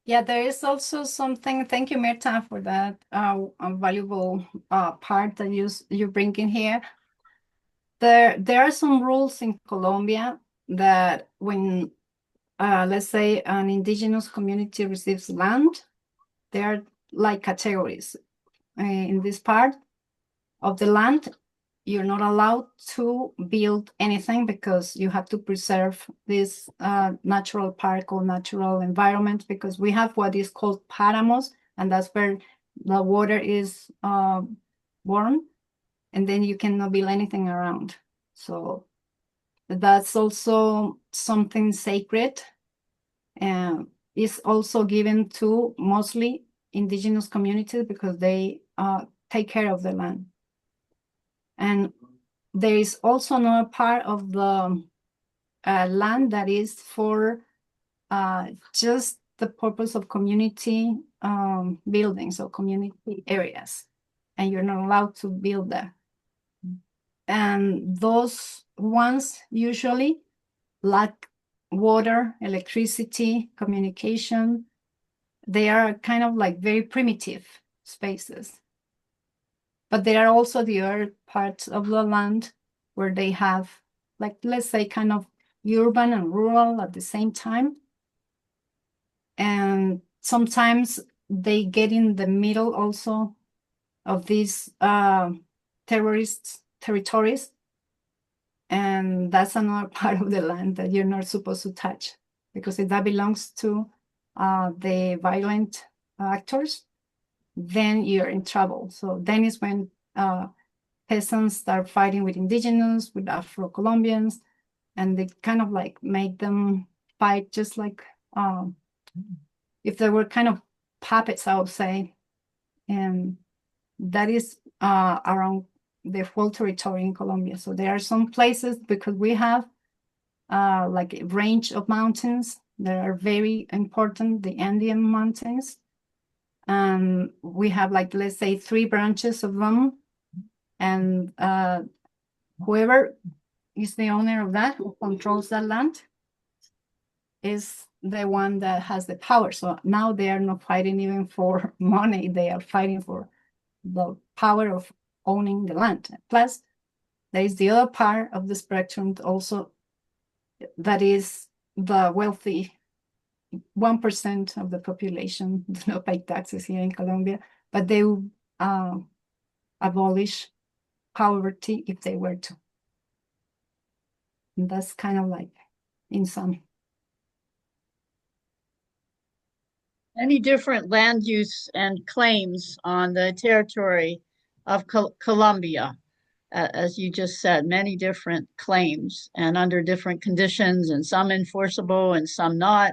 Yeah, there is also something, thank you, Mirta, for that valuable part that you bring in here. There are some rules in Colombia that when, let's say, an indigenous community receives land, there are like categories. In this part of the land, you're not allowed to build anything because you have to preserve this natural park or natural environment, because we have what is called páramos, and that's where the water is warm, and then you cannot build anything around. So that's also something sacred, and is also given to mostly indigenous communities because they take care of the land. And there is also another part of the land that is for just the purpose of community buildings or community areas, and you're not allowed to build there. And those ones usually lack water, electricity, communication. They are kind of like very primitive spaces. But there are also the other parts of the land where they have, like, let's say, kind of urban and rural at the same time. And sometimes they get in the middle also of these terrorist territories. And that's another part of the land that you're not supposed to touch, because if that belongs to the violent actors, then you're in trouble. So then is when peasants start fighting with indigenous, with Afro-Colombians, and they kind of like make them fight just like if they were kind of puppets, I would say. And that is around the whole territory in Colombia. So there are some places, because we have like a range of mountains that are very important, the Andean mountains. And we have, like, let's say 3 branches of them. And whoever is the owner of that, who controls that land, is the one that has the power. So now they are not fighting even for money, they are fighting for the power of owning the land. Plus, there is the other part of the spectrum also, that is the wealthy 1% of the population do not pay taxes here in Colombia, but they will abolish poverty if they were to. And that's kind of like in some. Many different land use and claims on the territory of Colombia, as you just said, many different claims and under different conditions, and some enforceable and some not.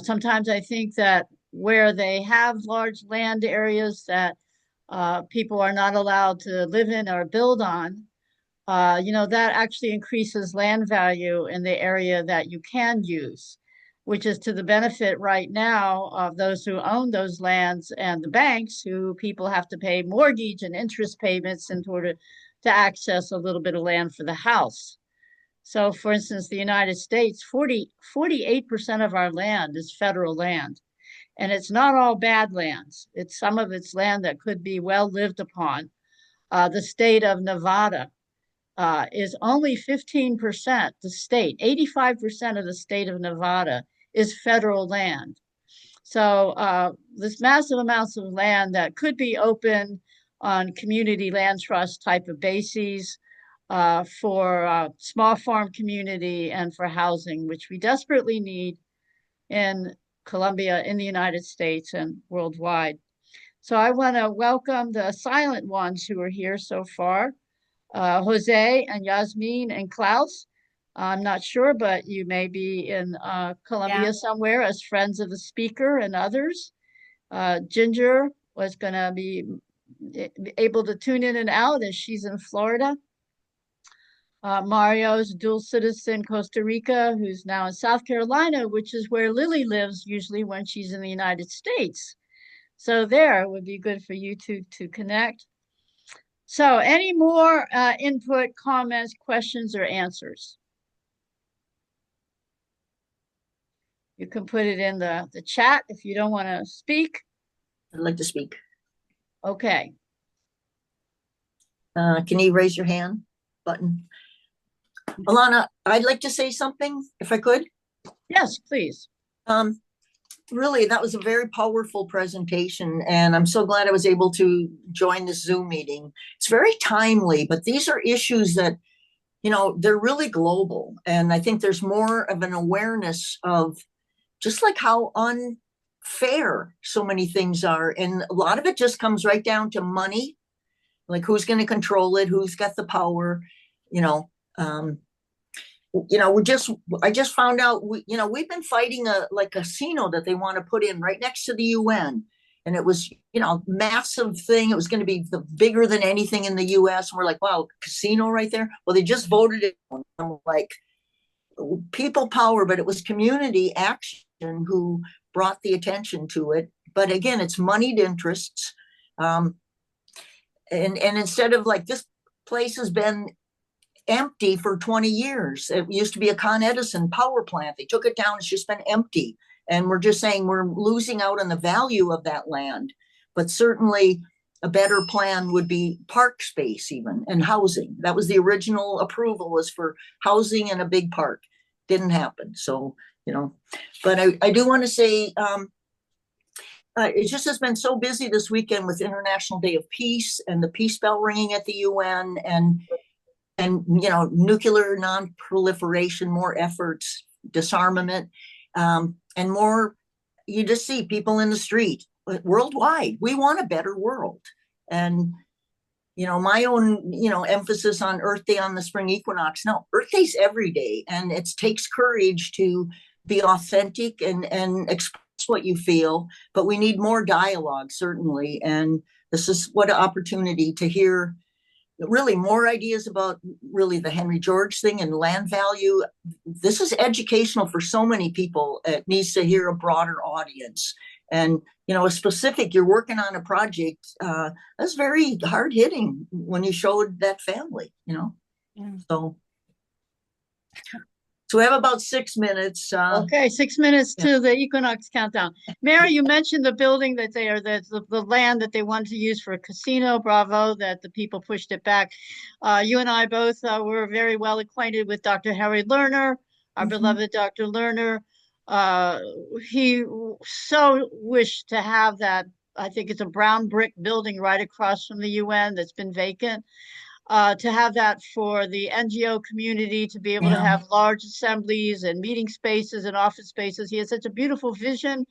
Sometimes I think that where they have large land areas that people are not allowed to live in or build on, that actually increases land value in the area that you can use, which is to the benefit right now of those who own those lands and the banks, who people have to pay mortgage and interest payments in order to access a little bit of land for the house. So, for instance, the United States, 48% of our land is federal land. And it's not all bad lands. Some of it's land that could be well lived upon. The state of Nevada is only 15%, the state. 85% of the state of Nevada is federal land. So this massive amounts of land that could be open on community land trust type of bases for small farm community and for housing, which we desperately need in Colombia, in the United States, and worldwide. So I want to welcome the silent ones who are here so far, Jose and Yasmin and Klaus. I'm not sure, but you may be in Colombia somewhere as friends of the speaker and others. Ginger was going to be able to tune in and out as she's in Florida. Mario's dual citizen Costa Rica, who's now in South Carolina, which is where Lily lives usually when she's in the United States. So there would be good for you to connect. So any more input, comments, questions, or answers? You can put it in the chat if you don't want to speak. I'd like to speak. Okay. Can you raise your hand button? Alana, I'd like to say something, if I could. Yes, please. Really, that was a very powerful presentation, and I'm so glad I was able to join this Zoom meeting. It's very timely, but these are issues that, they're really global. And I think there's more of an awareness of just like how unfair so many things are. And a lot of it just comes right down to money, like who's going to control it, who's got the power, I just found out, we've been fighting a casino that they want to put in right next to the UN. And it was, massive thing. It was going to be bigger than anything in the US. And we're like, wow, casino right there. Well, they just voted it. I'm like, people power, but it was community action who brought the attention to it. But again, it's moneyed interests. And instead of like, this place has been empty for 20 years. It used to be a Con Edison power plant. They took it down. It's just been empty. And we're just saying we're losing out on the value of that land. But certainly a better plan would be park space even and housing. That was the original approval, was for housing and a big park. Didn't happen. So, but I do want to say, it just has been so busy this weekend with International Day of Peace and the peace bell ringing at the UN and nuclear non-proliferation, more efforts, disarmament, and more. You just see people in the street worldwide. We want a better world. And, my own, emphasis on Earth Day on the spring equinox. No, Earth Day's every day. And it takes courage to be authentic and express what you feel, but we need more dialogue, certainly. And this is what an opportunity to hear really more ideas about really the Henry George thing and land value. This is educational for so many people. It needs to hear a broader audience. And, you know, a specific, you're working on a project, that's very hard hitting when you showed that family, you know? Yeah. So we have about 6 minutes. Okay, 6 minutes to the equinox countdown. Mary, you mentioned the building that they are, the land that they wanted to use for a casino. Bravo, that the people pushed it back. You and I both were very well acquainted with Dr. Harry Lerner, our beloved Dr. Lerner. He so wished to have that. I think it's a brown brick building right across from the UN that's been vacant. To have that for the NGO community to be able to have large assemblies and meeting spaces and office spaces. He has such a beautiful vision.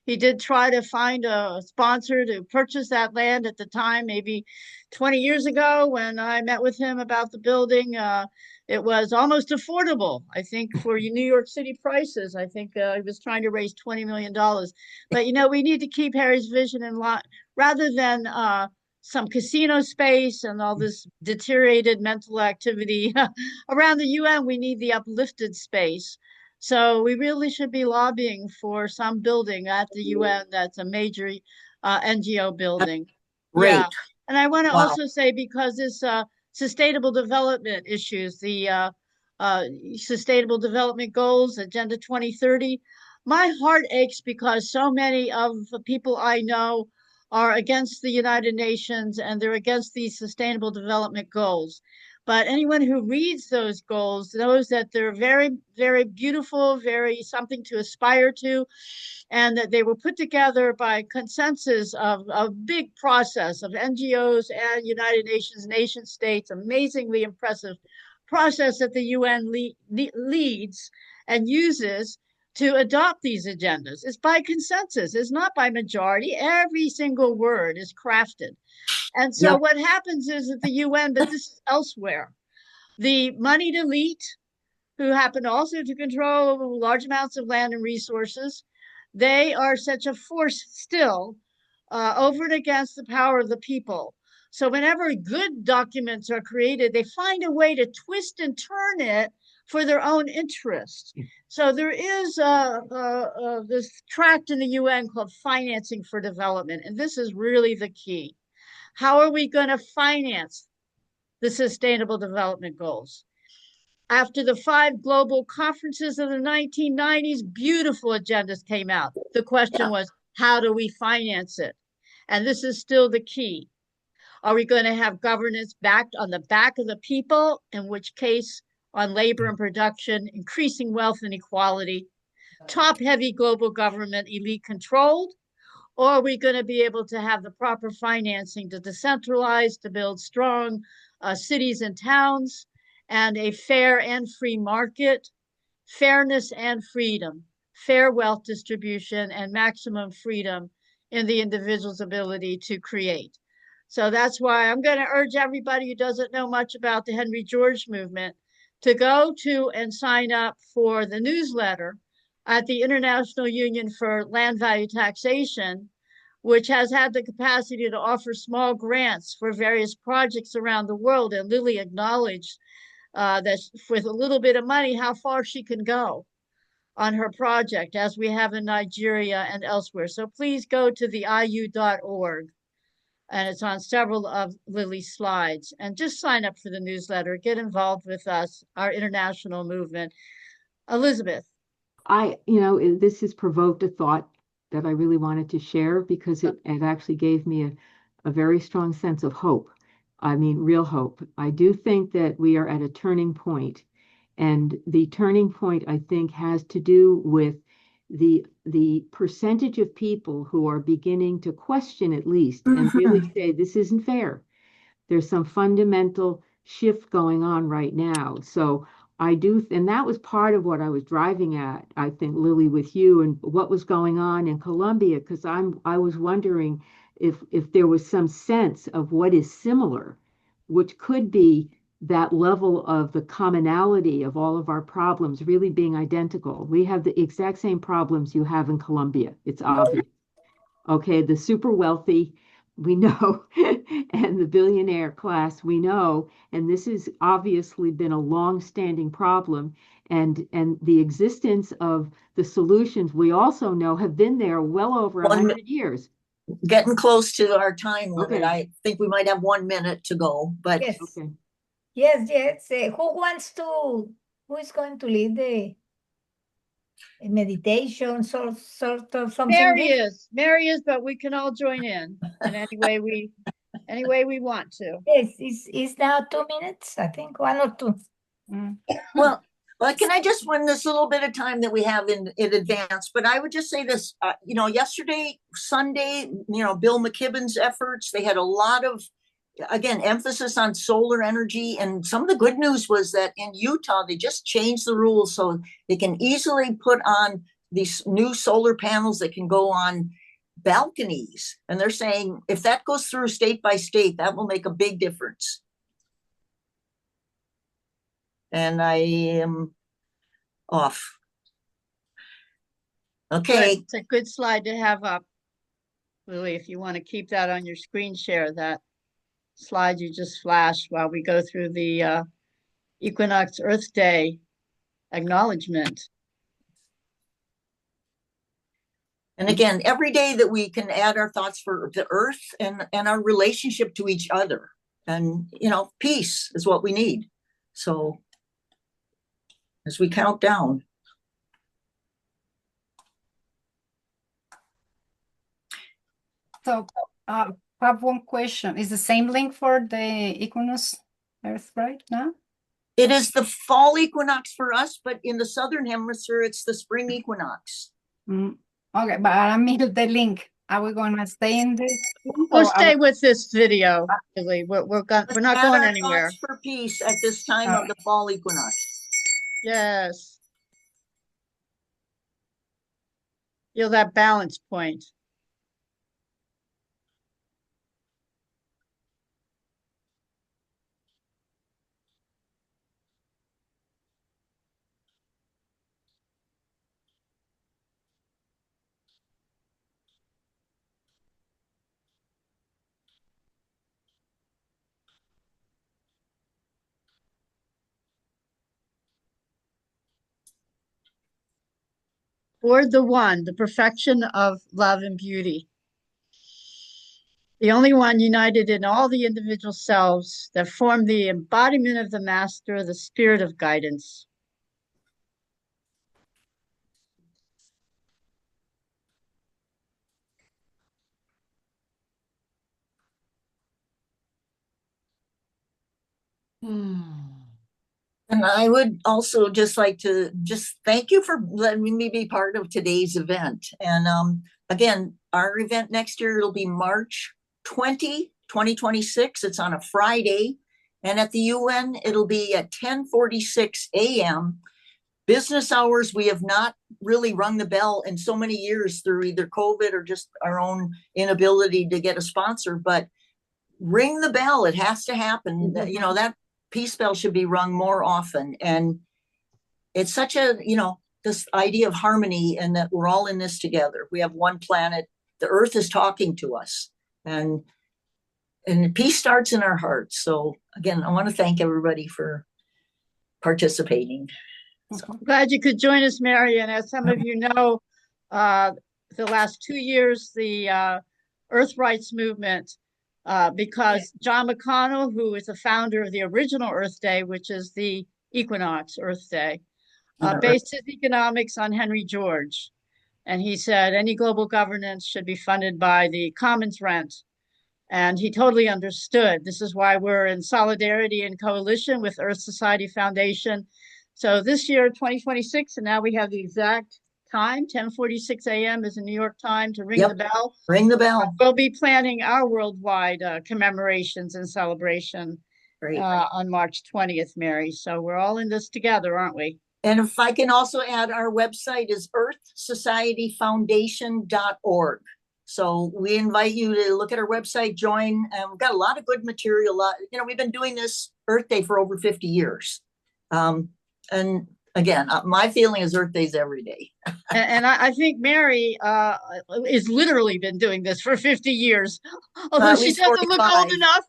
He did try to find a sponsor to purchase that land at the time, maybe 20 years ago when I met with him about the building. It was almost affordable, I think, for New York City prices. I think he was trying to raise $20 million. But, you know, we need to keep Harry's vision in line rather than some casino space and all this deteriorated mental activity around the UN. We need the uplifted space. So we really should be lobbying for some building at the UN that's a major NGO building. Great. Yeah. And I want to also say, because this sustainable development issues, the Sustainable Development Goals, Agenda 2030, my heart aches because so many of the people I know are against the United Nations and they're against these Sustainable Development Goals. But anyone who reads those goals knows that they're very, very beautiful, very something to aspire to, and that they were put together by consensus of a big process of NGOs and United Nations, nation states, amazingly impressive process that the UN leads and uses to adopt these agendas. It's by consensus. It's not by majority. Every single word is crafted. And so what happens is at the UN, but this is elsewhere, the moneyed elite, who happen also to control large amounts of land and resources, they are such a force still over and against the power of the people. So whenever good documents are created, they find a way to twist and turn it for their own interest. So there is this tract in the UN called Financing for Development, and this is really the key. How are we going to finance the Sustainable Development Goals? After the 5 global conferences of the 1990s, beautiful agendas came out. The question was, how do we finance it? And this is still the key. Are we going to have governance backed on the back of the people, in which case on labor and production, increasing wealth and equality, top-heavy global government, elite controlled? Or are we going to be able to have the proper financing to decentralize, to build strong cities and towns, and a fair and free market, fairness and freedom, fair wealth distribution, and maximum freedom in the individual's ability to create? So that's why I'm going to urge everybody who doesn't know much about the Henry George movement to go to and sign up for the newsletter at the International Union for Land Value Taxation, which has had the capacity to offer small grants for various projects around the world. And Lily acknowledged that with a little bit of money, how far she can go on her project, as we have in Nigeria and elsewhere. So please go to the IU.org, and it's on several of Lily's slides, and just sign up for the newsletter. Get involved with us, our international movement. Elizabeth. This has provoked a thought that I really wanted to share, because it actually gave me a very strong sense of hope. I mean, real hope. I do think that we are at a turning point, and the turning point, I think, has to do with the percentage of people who are beginning to question, at least, and really say this isn't fair. There's some fundamental shift going on right now. So I do, and that was part of what I was driving at, I think, Lily, with you, and what was going on in Colombia, because I was wondering if there was some sense of what is similar, which could be that level of the commonality of all of our problems really being identical. We have the exact same problems you have in Colombia. It's obvious. Okay, the super wealthy, we know, and the billionaire class, we know, and this has obviously been a long-standing problem. And the existence of the solutions we also know have been there well over 100 years. Getting close to our time limit. Okay. I think we might have 1 minute to go, but Yes. Okay. Yes, yes. Who is going to lead the meditation, sort of something? Mary is, but we can all join in any way we want to. Yes, it's now 2 minutes, I think, 1 or 2. well, can I just win this little bit of time that we have in advance? But I would just say this, yesterday, Sunday, Bill McKibben's efforts, they had a lot of, again, emphasis on solar energy. And some of the good news was that in Utah, they just changed the rules so they can easily put on these new solar panels that can go on balconies. And they're saying if that goes through state by state, that will make a big difference. And I am off. Okay. Good. It's a good slide to have up, Lily, if you want to keep that on your screen share, that slide you just flashed while we go through the Equinox Earth Day acknowledgement. And again, every day that we can add our thoughts for the earth and our relationship to each other. And, peace is what we need. So as we count down. So I have one question. Is the same link for the Equinox Earth right now? It is the fall equinox for us, but in the Southern Hemisphere, it's the spring equinox. Okay, but I mean the link. Are we going to stay in this? We'll stay with this video, Lily. We're not going anywhere. Thoughts for peace at this time of the fall equinox. Yes. Feel that balance point. Toward the one, the perfection of love and beauty. The only one united in all the individual selves that form the embodiment of the master, the spirit of guidance. And I would also just like to thank you for letting me be part of today's event. And again, our event next year, it'll be March 2026. It's on a Friday. And at the UN, it'll be at 10:46 a.m. Business hours, we have not really rung the bell in so many years through either COVID or just our own inability to get a sponsor. But ring the bell. It has to happen. That peace bell should be rung more often. And it's such a, this idea of harmony and that we're all in this together. We have one planet. The earth is talking to us. And peace starts in our hearts. So again, I want to thank everybody for participating. So. Glad you could join us, Mary. And as some of you know, the last 2 years, the Earth Rights Movement, because John McConnell, who is the founder of the original Earth Day, which is the Equinox Earth Day, based his economics on Henry George. And he said any global governance should be funded by the commons rent. And he totally understood. This is why we're in solidarity and coalition with Earth Society Foundation. So this year, 2026, and now we have the exact time, 10:46 a.m. is the New York time to ring the bell. Ring the bell. We'll be planning our worldwide commemorations and celebration on March 20th, Mary. So we're all in this together, aren't we? And if I can also add, our website is earthsocietyfoundation.org. So we invite you to look at our website, join, and we've got a lot of good material. We've been doing this Earth Day for over 50 years. And again, my feeling is Earth Day's every day. And I think Mary has literally been doing this for 50 years, although she doesn't look old enough.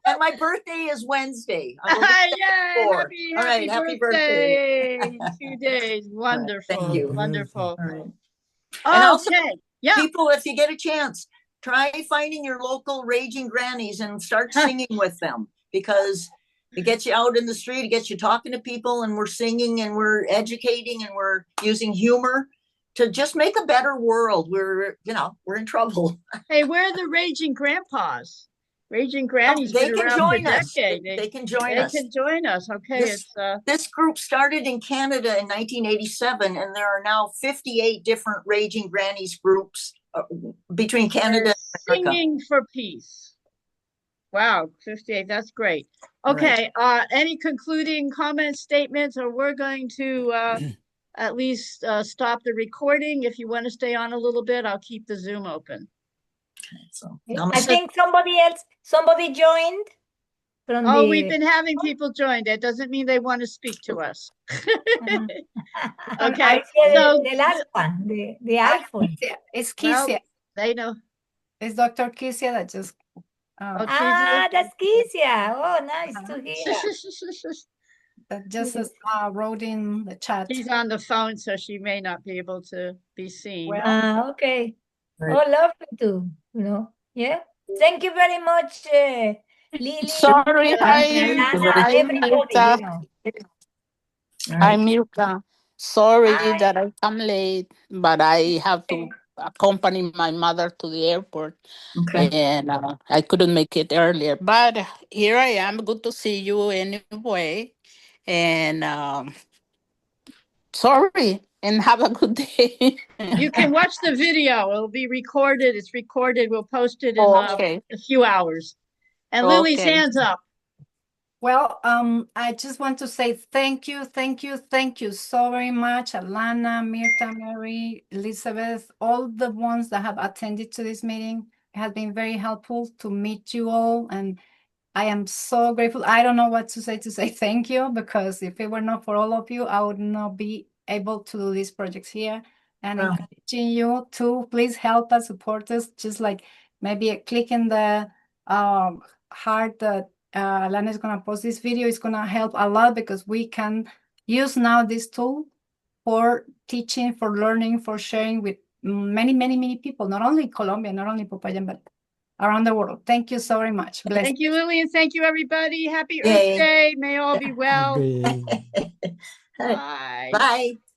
And my birthday is Wednesday. Yay! Happy birthday! Happy birthday. 2 days. Wonderful. Thank you. Wonderful. All right. Okay. And also, yeah. people, if you get a chance, try finding your local raging grannies and start singing with them, because it gets you out in the street, it gets you talking to people, and we're singing and we're educating and we're using humor to just make a better world. We're in trouble. Hey, where are the raging grandpas? Raging grannies been around for decades. They can join us. They can join us. Okay, this group started in Canada in 1987, and there are now 58 different raging grannies groups between Canada and America. Singing for peace. Wow, 58. That's great. Okay. Right. Any concluding comments, statements, or we're going to at least stop the recording. If you want to stay on a little bit, I'll keep the Zoom open. Okay, so I think somebody joined. We've been having people join. That doesn't mean they want to speak to us. Okay. So the last one, the iPhone. It's Kisia. Well, they know. It's Dr. Kisia that just. That's Kisia. Oh, nice to hear. That just wrote in the chat. She's on the phone, so she may not be able to be seen. Okay. Right. Oh, lovely too. Yeah. Thank you very much, Lily. Sorry, I'm Mirka. Sorry that I come late, but I have to accompany my mother to the airport. Okay. And I couldn't make it earlier. But here I am. Good to see you anyway. And sorry, and have a good day. You can watch the video. It'll be recorded. It's recorded. We'll post it in a few hours. And Lily's hands up. Well, I just want to say thank you so very much, Alana, Mirta, Mary, Elizabeth, all the ones that have attended to this meeting. It has been very helpful to meet you all, and I am so grateful. I don't know what to say thank you, because if it were not for all of you, I would not be able to do these projects here. And encouraging you to please help us, support us, just like maybe a click in the heart that Alana is going to post this video. Is going to help a lot, because we can use now this tool for teaching, for learning, for sharing with many people, not only in Colombia, not only Popayan, but around the world. Thank you so very much. Bless Thank you, Lilian. Thank you, everybody. Happy Earth Day. May all be well. Bye. Bye. Bye.